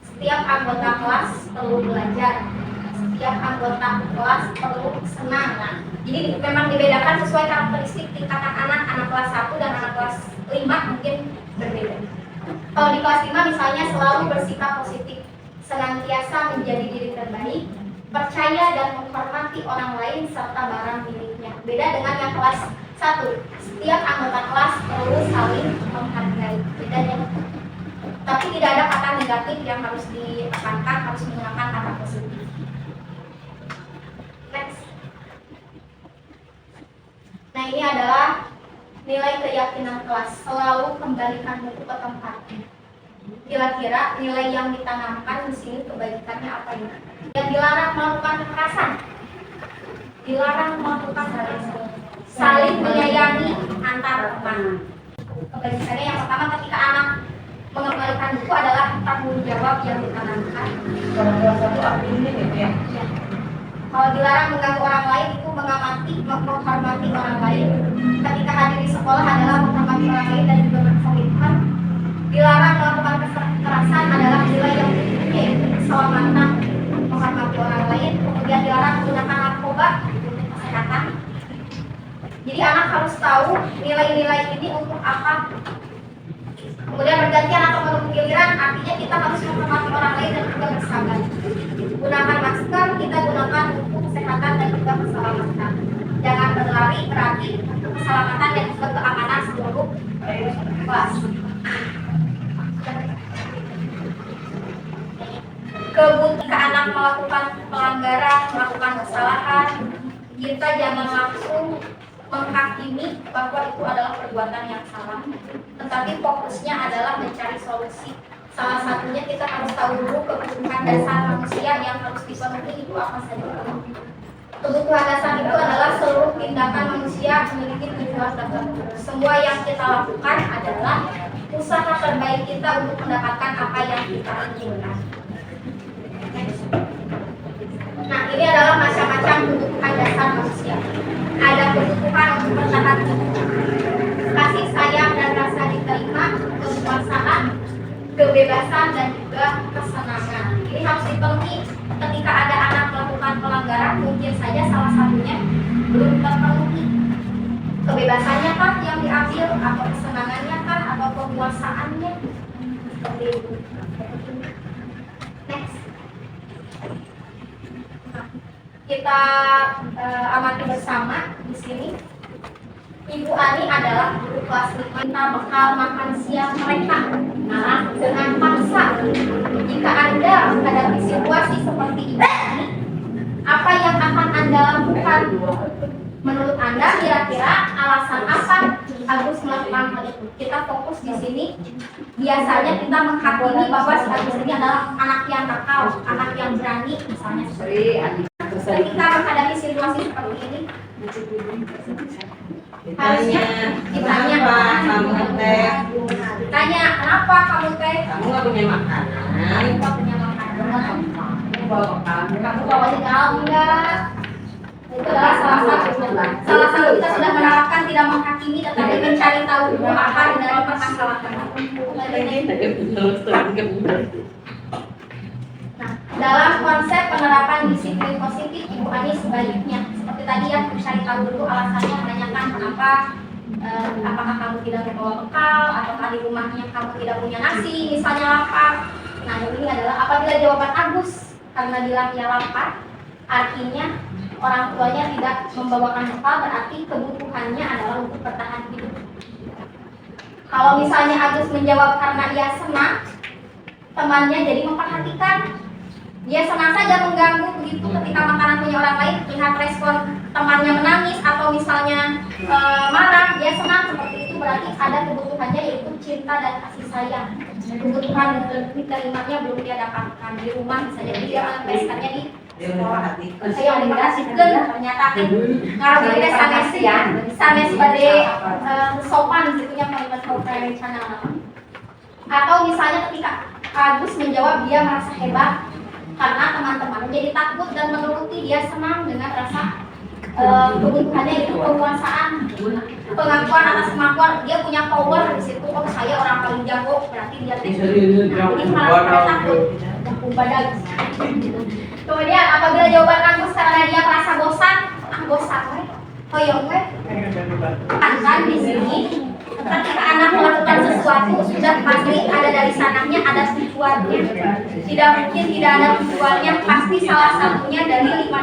Setiap anggota kelas perlu belajar, setiap anggota kelas perlu senang. Nah, jadi memang dibedakan sesuai karakteristik tingkatan anak kelas 1 dan anak kelas 5 mungkin berbeda. Kalau di kelas 5 misalnya selalu bersikap positif, senantiasa menjadi diri terbaik, percaya dan menghormati orang lain serta barang miliknya. Beda dengan yang kelas 1, setiap anggota kelas perlu saling menghargai. Bedanya. Tapi tidak ada kata negatif yang harus ditekankan, harus menggunakan kata positif. Next. Nah, ini adalah nilai keyakinan kelas. Selalu kembalikan buku ke tempatnya. Kira-kira nilai yang ditanamkan di sini kebaikannya apa ya? Yang dilarang melakukan kekerasan, dilarang melakukan saling menyayangi antar teman. Kebaikannya yang pertama, ketika anak mengembalikan buku adalah tanggung jawab yang ditanamkan. Kalau kelas 1 artinya ya. Kalau dilarang mengganggu orang lain itu menghormati orang lain. Ketika hadir di sekolah adalah menghormati orang lain dan juga berkomitmen. Dilarang melakukan kekerasan adalah nilai yang tinggi, yaitu keselamatan, menghormati orang lain. Kemudian dilarang menggunakan narkoba untuk kesehatan. Jadi anak harus tahu nilai-nilai ini untuk apa. Kemudian bergantian atau menunggu giliran, artinya kita harus menghormati orang lain dan juga bersabar. Gunakan masker, kita gunakan untuk kesehatan dan juga keselamatan. Jangan berlari, berarti untuk keselamatan dan juga keamanan seluruh kelas. Ketika anak melakukan pelanggaran, melakukan kesalahan, kita jangan langsung menghakimi bahwa itu adalah perbuatan yang salah, tetapi fokusnya adalah mencari solusi. Salah satunya kita harus tahu dulu kebutuhan dasar manusia yang harus dipenuhi itu apa saja. Kebutuhan dasar itu adalah seluruh tindakan manusia memiliki tujuan tertentu. Semua yang kita lakukan adalah usaha terbaik kita untuk mendapatkan apa yang kita inginkan. Nah, ini adalah macam-macam kebutuhan dasar manusia. Ada kebutuhan untuk bertahan hidup, kasih sayang dan rasa diterima, kekuasaan, kebebasan, dan juga kesenangan. Ini harus dipenuhi. Ketika ada anak melakukan pelanggaran, mungkin saja salah satunya belum terpenuhi. Kebebasannya kah yang diambil, atau kesenangannya kah, atau kekuasaannya? Seperti itu. Next. Kita amati bersama di sini. Ibu Ani adalah guru kelas 5. Kita bakal makan siang mereka dengan paksa. Jika Anda menghadapi situasi seperti ini, apa yang akan Anda lakukan? Menurut Anda kira-kira alasan apa Agus melakukan hal itu? Kita fokus di sini. Biasanya kita menghakimi bahwa si Agus ini adalah anak yang nakal, anak yang berani, misalnya. Ketika menghadapi situasi seperti ini, harusnya ditanya, ditanya kenapa kamu teh? Kamu nggak punya makanan. Kamu nggak punya makanan. Kamu bawa di dalam enggak? Itu adalah salah satu kita sudah menerapkan tidak menghakimi tetapi mencari tahu dulu apa dari permasalahan. Nah, dalam konsep penerapan disiplin positif, Ibu Ani sebaliknya seperti tadi ya, mencari tahu dulu alasannya, menanyakan kenapa, apakah kamu tidak membawa bekal, ataukah di rumahnya kamu tidak punya nasi, misalnya lapar. Nah, ini adalah apabila jawaban Agus karena bilang ia lapar, artinya orang tuanya tidak membawakan bekal, berarti kebutuhannya adalah untuk bertahan hidup. Kalau misalnya Agus menjawab karena ia senang, temannya jadi memperhatikan. Dia senang saja mengganggu begitu ketika makanan punya orang lain, lihat respon temannya menangis atau misalnya marah, dia senang seperti itu, berarti ada kebutuhannya yaitu cinta dan kasih sayang. Kebutuhan diterimanya belum dia dapatkan di rumah, bisa jadi dia melampiaskannya di sekolah. Saya yang dikasihkan ternyata ngarang sanes sebagai sopan gitunya kalimat kalimat channel. Atau misalnya ketika Agus menjawab dia merasa hebat karena teman-teman jadi takut dan menuruti, dia senang dengan rasa kebutuhannya itu penguasaan, pengakuan atas kemampuan, dia punya power di situ. Oh, saya orang paling jago, berarti dia ini malah takut badan. Kemudian apabila jawaban Agus karena dia merasa bosan, bosan hoyong kan di sini. Ketika anak melakukan sesuatu sudah pasti ada dari sananya, ada tujuannya. Tidak mungkin tidak ada tujuannya, pasti salah satunya dari 5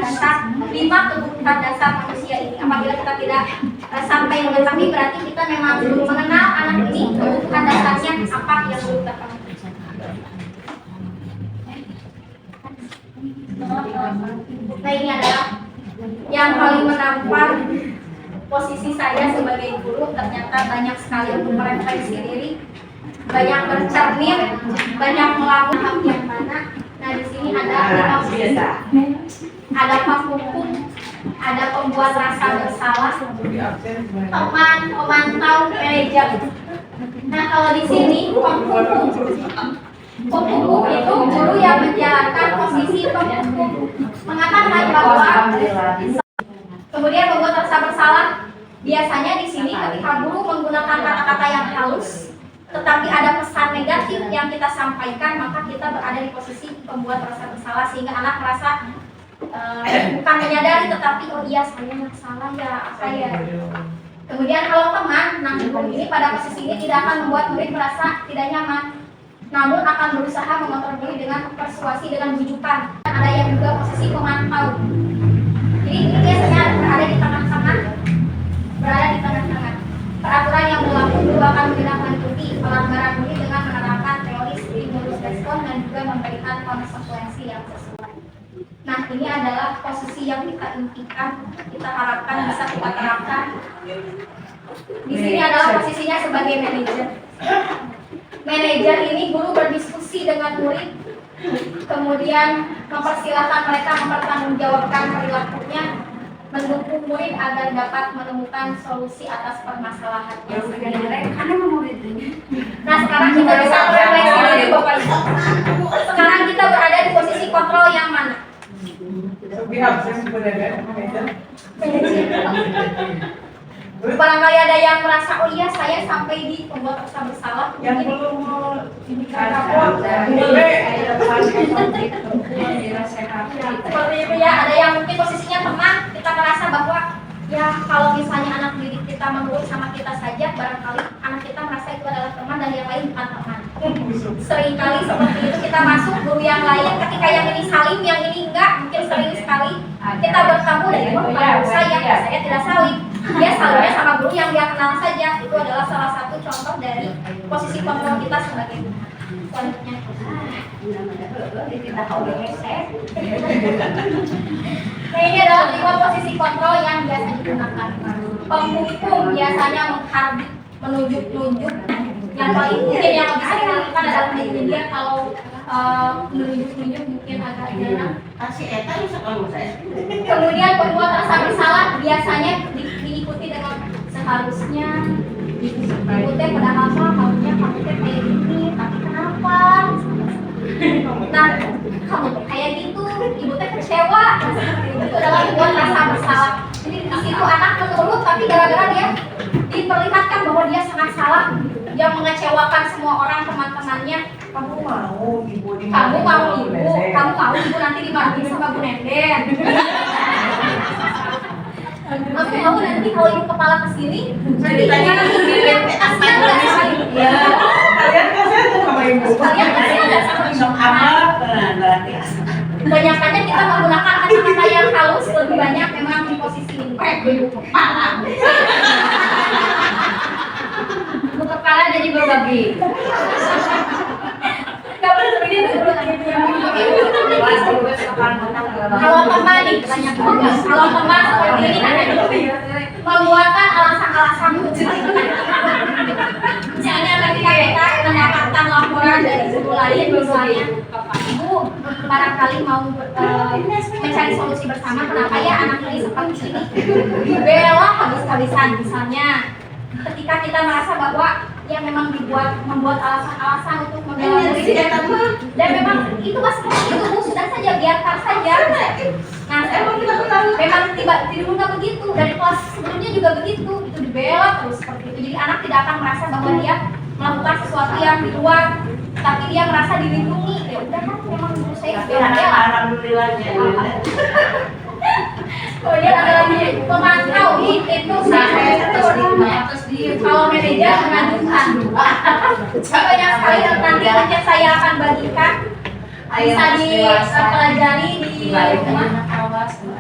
kebutuhan dasar manusia ini. Apabila kita tidak sampai mengetahui, berarti kita memang belum mengenal anak ini kebutuhan dasarnya apa yang belum kita penuhi. Nah, ini adalah yang paling menampar posisi saya sebagai guru. Ternyata banyak sekali untuk merefleksi diri, banyak bercermin, banyak melakukan yang mana. Nah, di sini ada ada penghukum, ada pembuat rasa bersalah, teman, pemantau, manajer. Nah, kalau di sini penghukum itu guru yang menjalankan posisi penghukum, mengatakan bahwa kemudian membuat rasa bersalah. Biasanya di sini ketika guru menggunakan kata-kata yang halus, tetapi ada pesan negatif yang kita sampaikan, maka kita berada di posisi pembuat rasa bersalah sehingga anak merasa bukan menyadari, tetapi oh iya saya yang salah ya, apa ya. Kemudian kalau teman, nah ini pada posisi ini tidak akan membuat murid merasa tidak nyaman, namun akan berusaha mengontrol diri dengan persuasi, dengan bujukan. Ada yang juga posisi pemantau. Jadi ini biasanya berada di tengah-tengah. Peraturan yang berlaku guru akan menindaklanjuti pelanggaran ini dengan menerapkan teori stimulus respon dan juga memberikan konsekuensi yang sesuai. Nah, ini adalah posisi yang kita impikan, kita harapkan bisa kita terapkan. Di sini adalah posisinya sebagai manajer. Manajer ini guru berdiskusi dengan murid, kemudian mempersilahkan mereka mempertanggungjawabkan perilakunya, mendukung murid agar dapat menemukan solusi atas permasalahannya. Nah, sekarang kita bisa Dihabiskan sebenarnya meja. Barangkali ada yang merasa, oh iya saya sampai di pembuat rasa bersalah. Yang Mungkin belum mau ini kapot, boleh. seperti itu ya, ada yang mungkin posisinya teman, kita merasa bahwa ya kalau misalnya anak didik kita menurut sama kita saja, barangkali anak kita merasa itu adalah teman dan yang lain bukan teman. Seringkali seperti itu kita masuk guru yang lain, ketika yang ini salim, yang ini enggak, mungkin sering sekali kita bertemu dan itu kepada saya tidak salim. Dia salimnya sama guru yang dia kenal saja. Itu adalah salah satu contoh dari posisi kontrol kita sebagai guru. Selanjutnya, nah ini adalah 5 posisi kontrol yang biasa digunakan. Penghukum biasanya menghardik, menunjuk-nunjuk. Yang paling mungkin yang bisa dilakukan adalah dia kalau menunjuk-nunjuk mungkin agak jarang. Kemudian pembuat rasa bersalah biasanya diikuti dengan seharusnya, ibu teh padahal mah harusnya kamu teh kayak gini, tapi kenapa? Nah, kamu tuh kayak gitu, ibu teh kecewa. Itu adalah membuat rasa bersalah. Jadi di situ anak menurut, tapi gara-gara dia diperlihatkan bahwa dia sangat salah, dia mengecewakan semua orang, teman-temannya. Kamu mau ibu Kamu mau ibu nanti dimarahin sama Bu Nenden. Aku mau nanti kalau ibu kepala kesini, nanti kasihan nggak sama ibu? Ya, kalian kasihan sama ibu. Kalian kasihan nggak sama ibu? Kebanyakannya kita menggunakan kata-kata yang halus, lebih banyak memang di posisi ibu kepala. Ibu kepala jadi berbagi. Kalau teman nih, kalau teman seperti ini kan pembuatan alasan-alasan misalnya ketika kita mendapatkan laporan dari guru lain, misalnya ibu barangkali mau mencari solusi bersama kenapa ya anak ini seperti ini, dibela habis-habisan. Misalnya ketika kita merasa bahwa yang memang membuat alasan-alasan untuk membela murid dan memang itu pas seperti itu Bu, sudah saja biarkan saja. Nah, memang tidurnya begitu, dari kelas sebelumnya juga begitu, itu dibela terus seperti itu. Jadi anak tidak akan merasa bahwa dia melakukan sesuatu yang di luar, tapi dia merasa dilindungi. Ya udah kan, memang guru saya bela. Alhamdulillahnya. Kemudian ada lagi pemantau itu saya kalau manajer mengajukan banyak sekali dan nanti mungkin saya akan bagikan bisa dipelajari di rumah.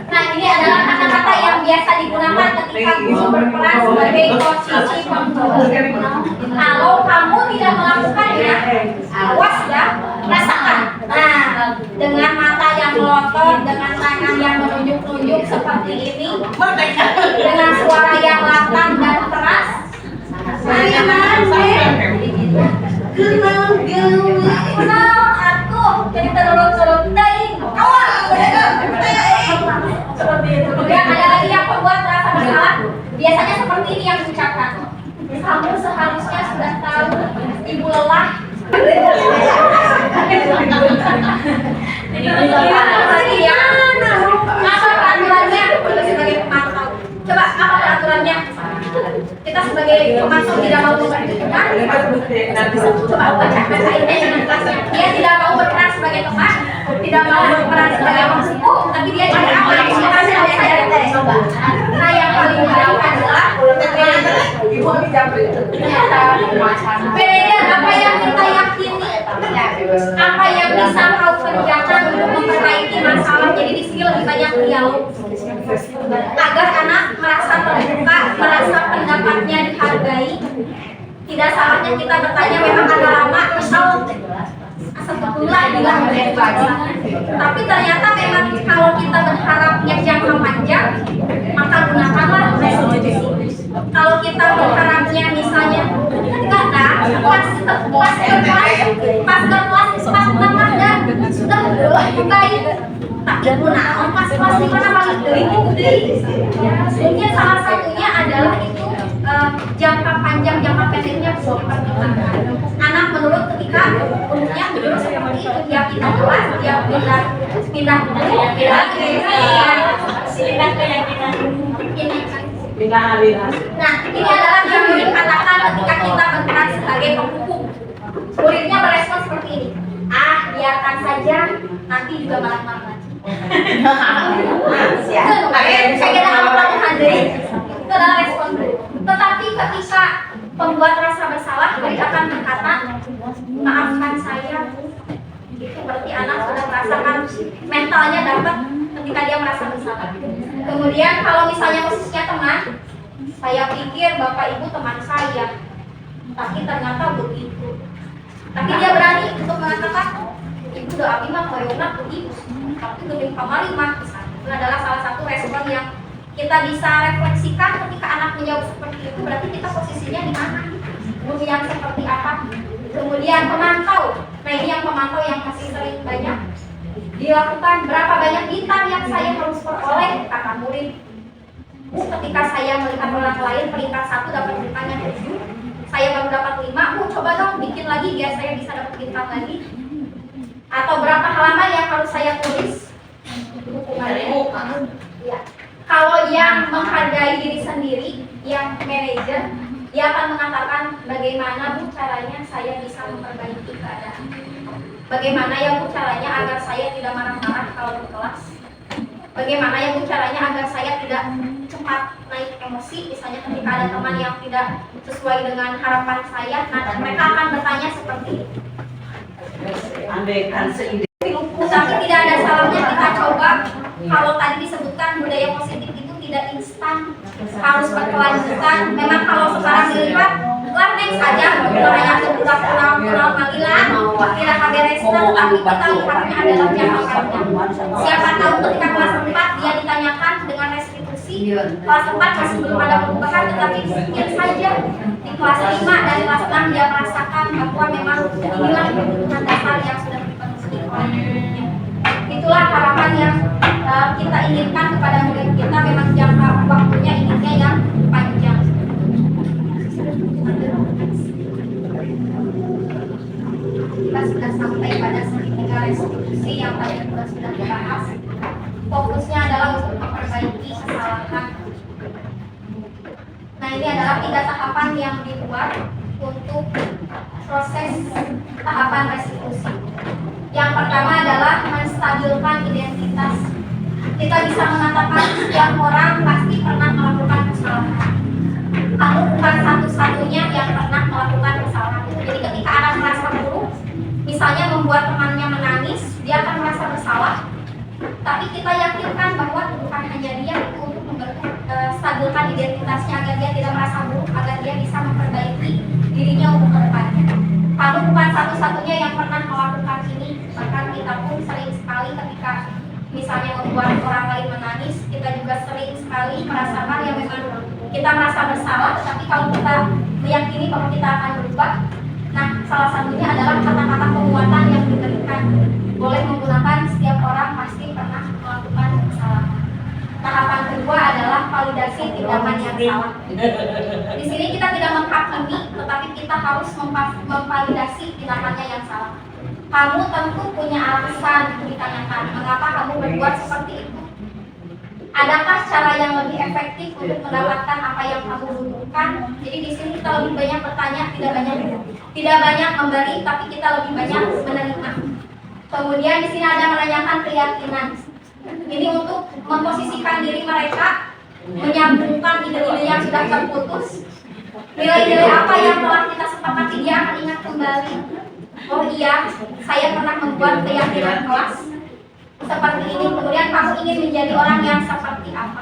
Nah ini adalah kata-kata yang biasa digunakan ketika guru berperan sebagai posisi pembunuh. Kalau kamu tidak melakukannya, awas ya, rasakan. Nah, dengan mata yang melotot, dengan tangan yang menunjuk-nunjuk seperti ini, dengan suara yang lantang dan keras. Kenal aku, jadi terurut-urut daing. Seperti itu. Kemudian ada lagi yang membuat rasa bersalah. Biasanya seperti ini yang diucapkan. Kamu seharusnya sudah tahu ibu lelah. Apa peraturannya? Sebagai pemantau. Coba apa peraturannya? Kita sebagai pemantau tidak mau berperan. Coba baca ini dengan kelasnya. Dia tidak mau berperan sebagai teman, tidak mau berperan sebagai pemsuku, tapi dia jadi apa? Coba. Nah yang paling baik adalah beda apa yang kita yakini, apa yang bisa kau kerjakan untuk memperbaiki masalah. Jadi di sini lebih banyak dialog agar anak merasa terbuka, merasa pendapatnya dihargai. Tidak salahnya kita bertanya, memang agak lama, misal sebetulnya bilang tapi ternyata memang kalau kita berharapnya jangka panjang, maka gunakanlah resolusi. Kalau kita berharapnya misalnya pas sudah baik, tapi gunakan pas di mana paling gede. Mungkin salah satunya adalah itu jangka panjang, jangka pendeknya bisa dipertimbangkan. Anak menurut ketika umumnya menurut seperti itu, dia pindah kelas, dia pindah pindah keyakinan. Nah, ini adalah yang murid katakan ketika kita berperan sebagai penghukum. Muridnya berespon seperti ini. Ah, biarkan saja, nanti juga marah-marah lagi. Saya kira apa hadir itu adalah respon. Tetapi ketika pembuat rasa bersalah, murid akan berkata, maafkan saya. Itu berarti anak sudah merasakan mentalnya dapat ketika dia merasa bersalah. Kemudian kalau misalnya posisinya teman, saya pikir bapak ibu teman saya, tapi ternyata begitu. Tapi dia berani untuk mengatakan, ibu doa abi mah koyona begitu, tapi gedung kamari mah misalnya. Itu adalah salah satu respon yang kita bisa refleksikan ketika anak menjawab seperti itu. Berarti kita posisinya di mana? Guru yang seperti apa? Kemudian pemantau. Nah ini yang pemantau yang masih sering banyak dilakukan. Berapa banyak bintang yang saya harus peroleh, kata murid. Ketika saya melihat orang lain peringkat 1 dapat bintangnya 7, saya baru dapat 5, coba dong bikin lagi biar saya bisa dapat bintang lagi. Atau berapa halaman yang harus saya tulis hukumannya. Ya. Kalau yang menghargai diri sendiri, yang manajer, dia akan mengatakan bagaimana bu caranya saya bisa memperbaiki keadaan. Bagaimana ya bu caranya agar saya tidak marah-marah kalau di kelas. Bagaimana ya bu caranya agar saya tidak cepat naik emosi, misalnya ketika ada teman yang tidak sesuai dengan harapan saya. Nah, mereka akan bertanya seperti itu. Tetapi tidak ada salahnya kita coba. Kalau tadi disebutkan budaya positif itu tidak instan, harus berkelanjutan. Memang kalau sekarang dilihat, learning saja, bukan hanya sebuah pulau panggilan, tidak kabereskan, tapi kita lihatnya adalah jangka panjang. Siapa tahu ketika kelas 4 dia ditanyakan dengan restitusi, kelas 4 masih belum ada perubahan, tetapi mungkin saja di kelas 5 dan kelas 6 dia merasakan bahwa memang inilah kebutuhan dasar yang sudah dipenuhi oleh muridnya. Itulah harapan yang kita inginkan kepada murid kita, memang jangka waktunya inginnya yang panjang. Kita sudah sampai pada segitiga restitusi yang tadi kita sudah dibahas. Fokusnya adalah untuk memperbaiki kesalahan. Nah ini adalah 3 tahapan yang dibuat untuk proses tahapan restitusi. Yang pertama adalah menstabilkan identitas. Kita bisa mengatakan setiap orang pasti pernah melakukan kesalahan. Kamu bukan satu-satunya yang pernah melakukan kesalahan. Jadi ketika anak merasa buruk, misalnya membuat temannya menangis, dia akan merasa bersalah. Tapi kita yakinkan bahwa bukan hanya dia itu untuk stabilkan identitasnya agar dia tidak merasa buruk, agar dia bisa memperbaiki dirinya untuk ke depannya. Kamu bukan satu-satunya yang pernah melakukan ini. Bahkan kita pun sering sekali ketika misalnya membuat orang lain menangis, kita juga sering sekali merasakan yang memang kita merasa bersalah, tetapi kalau kita meyakini bahwa kita akan berubah, nah salah satunya adalah kata-kata penguatan yang diberikan. Boleh menggunakan setiap orang pasti pernah melakukan kesalahan. Tahapan kedua adalah validasi tindakan yang salah. Di sini kita tidak menghakimi, tetapi kita harus memvalidasi tindakannya yang salah. Kamu tentu punya alasan ditanyakan, mengapa kamu berbuat seperti itu? Adakah cara yang lebih efektif untuk mendapatkan apa yang kamu butuhkan? Jadi di sini kita lebih banyak bertanya, tidak banyak memberi, tapi kita lebih banyak menerima. Kemudian di sini ada menanyakan keyakinan. Ini untuk memposisikan diri mereka, menyambungkan ide-ide yang sudah terputus. Nilai-nilai apa yang telah kita sepakati dia akan ingat kembali. Oh iya, saya pernah membuat keyakinan kelas seperti ini. Kemudian kamu ingin menjadi orang yang seperti apa?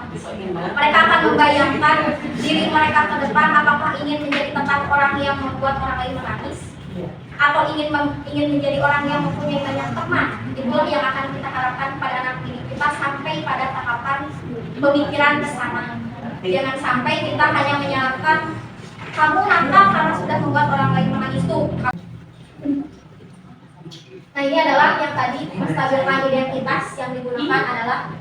Mereka akan membayangkan diri mereka ke depan, apakah ingin menjadi tetap orang yang membuat orang lain menangis, atau ingin menjadi orang yang mempunyai banyak teman. Itulah yang akan kita harapkan pada anak didik kita sampai pada tahapan pemikiran bersama. Jangan sampai kita hanya menyalahkan kamu nakal karena sudah membuat orang lain menangis tuh. Nah ini adalah yang tadi menstabilkan identitas yang digunakan adalah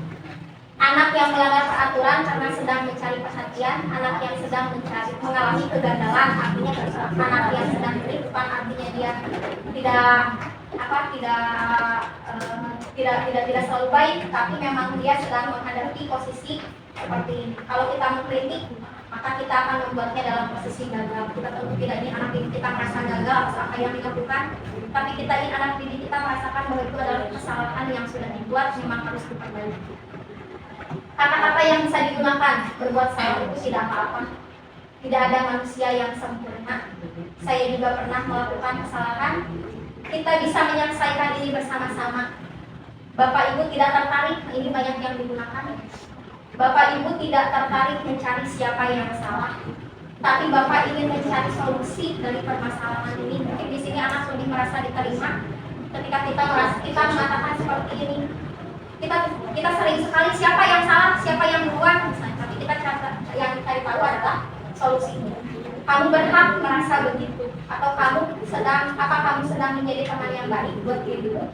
anak yang melanggar peraturan karena sedang mencari perhatian, anak yang sedang mengalami kegagalan, artinya anak yang sedang beri bukan artinya dia tidak tidak selalu baik, tapi memang dia sedang menghadapi posisi seperti ini. Kalau kita mengkritik, maka kita akan membuatnya dalam posisi gagal. Kita tentu tidak ingin anak didik kita merasa gagal atas apa yang dilakukan, tapi kita ingin anak didik kita merasakan bahwa itu adalah kesalahan yang sudah dibuat, memang harus diperbaiki. Kata-kata yang bisa digunakan, berbuat salah itu tidak apa-apa. Tidak ada manusia yang sempurna. Saya juga pernah melakukan kesalahan. Kita bisa menyelesaikan ini bersama-sama. Bapak Ibu tidak tertarik, ini banyak yang digunakan. Bapak Ibu tidak tertarik mencari siapa yang salah, tapi Bapak ingin mencari solusi dari permasalahan ini. Mungkin di sini anak lebih merasa diterima ketika kita mengatakan seperti ini. Kita sering sekali siapa yang salah, siapa yang duluan, misalnya. Tapi kita yang cari tahu adalah solusinya. Kamu berhak merasa begitu, atau kamu sedang menjadi teman yang baik buat dirimu.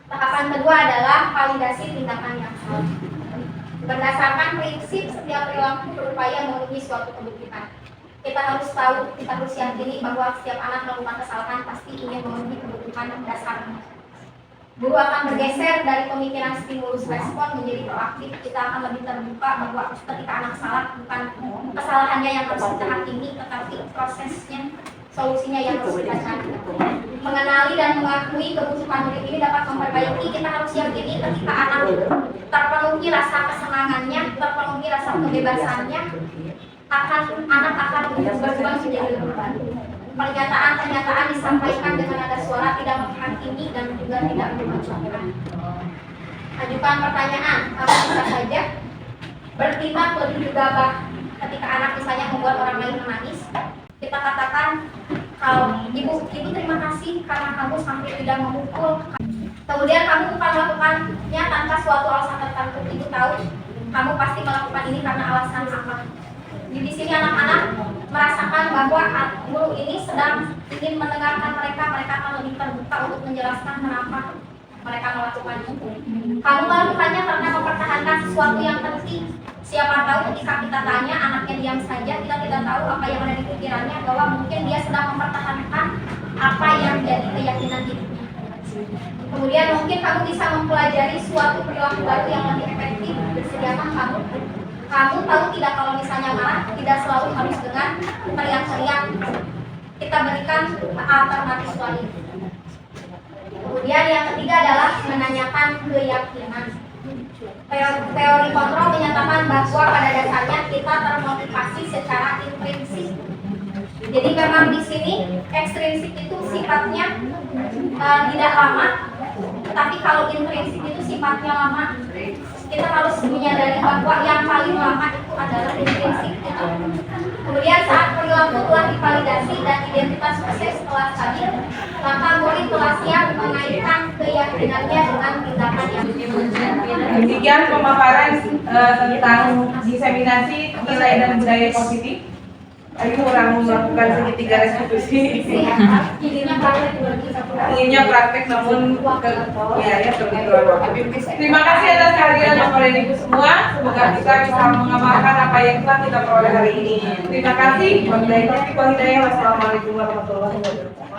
Tahapan kedua adalah validasi tindakan yang salah. Berdasarkan prinsip setiap perilaku berupaya memenuhi suatu kebutuhan. Kita harus tahu, kita harus yakini bahwa setiap anak melakukan kesalahan pasti ingin memenuhi kebutuhan dasarnya. Guru akan bergeser dari pemikiran stimulus respon menjadi proaktif. Kita akan lebih terbuka bahwa ketika anak salah, bukan kesalahannya yang harus kita hakimi, tetapi prosesnya, solusinya yang harus kita cari. Mengenali dan mengakui kebutuhan murid ini dapat memperbaiki. Kita harus yakini ketika anak terpenuhi rasa kesenangannya, terpenuhi rasa kebebasannya, anak akan berubah menjadi lebih baik. Pernyataan-pernyataan disampaikan dengan nada suara tidak menghakimi dan juga tidak memojokkan. Ajukan pertanyaan, kamu bisa saja bertindak lebih gegabah ketika anak misalnya membuat orang lain menangis. Kita katakan, kalau ibu terima kasih karena kamu sampai tidak memukul. Kemudian kamu bukan melakukannya tanpa suatu alasan tertentu. Ibu tahu kamu pasti melakukan ini karena alasan apa. Di sini anak-anak merasakan bahwa guru ini sedang ingin mendengarkan mereka akan lebih terbuka untuk menjelaskan kenapa mereka melakukan itu. Kamu melakukannya karena mempertahankan sesuatu yang penting. Siapa tahu ketika kita tanya, anaknya diam saja, kita tidak tahu apa yang ada di pikirannya, bahwa mungkin dia sedang mempertahankan apa yang jadi keyakinan hidupnya. Kemudian mungkin kamu bisa mempelajari suatu perilaku baru yang lebih efektif. Bersediakan kamu tahu tidak kalau misalnya marah tidak selalu harus dengan teriak-teriak. Kita berikan alternatif lain. Kemudian yang ketiga adalah menanyakan keyakinan. Teori kontrol menyatakan bahwa pada dasarnya kita termotivasi secara intrinsik. Jadi memang di sini ekstrinsik itu sifatnya tidak lama, tapi kalau intrinsik itu sifatnya lama. Kita harus menyadari bahwa yang paling lama itu adalah intrinsik. Kemudian saat perilaku telah divalidasi dan identitas sukses telah stabil, maka murid telah siap mengaitkan keyakinannya dengan tindakan yang Demikian pemaparan tentang diseminasi nilai dan budaya positif. Ini orang melakukan segitiga restitusi. Inginnya praktek namun Terima kasih atas kehadiran Bapak dan Ibu semua. Semoga kita bisa mengamalkan apa yang telah kita peroleh hari ini. Terima kasih. Wassalamualaikum warahmatullahi wabarakatuh.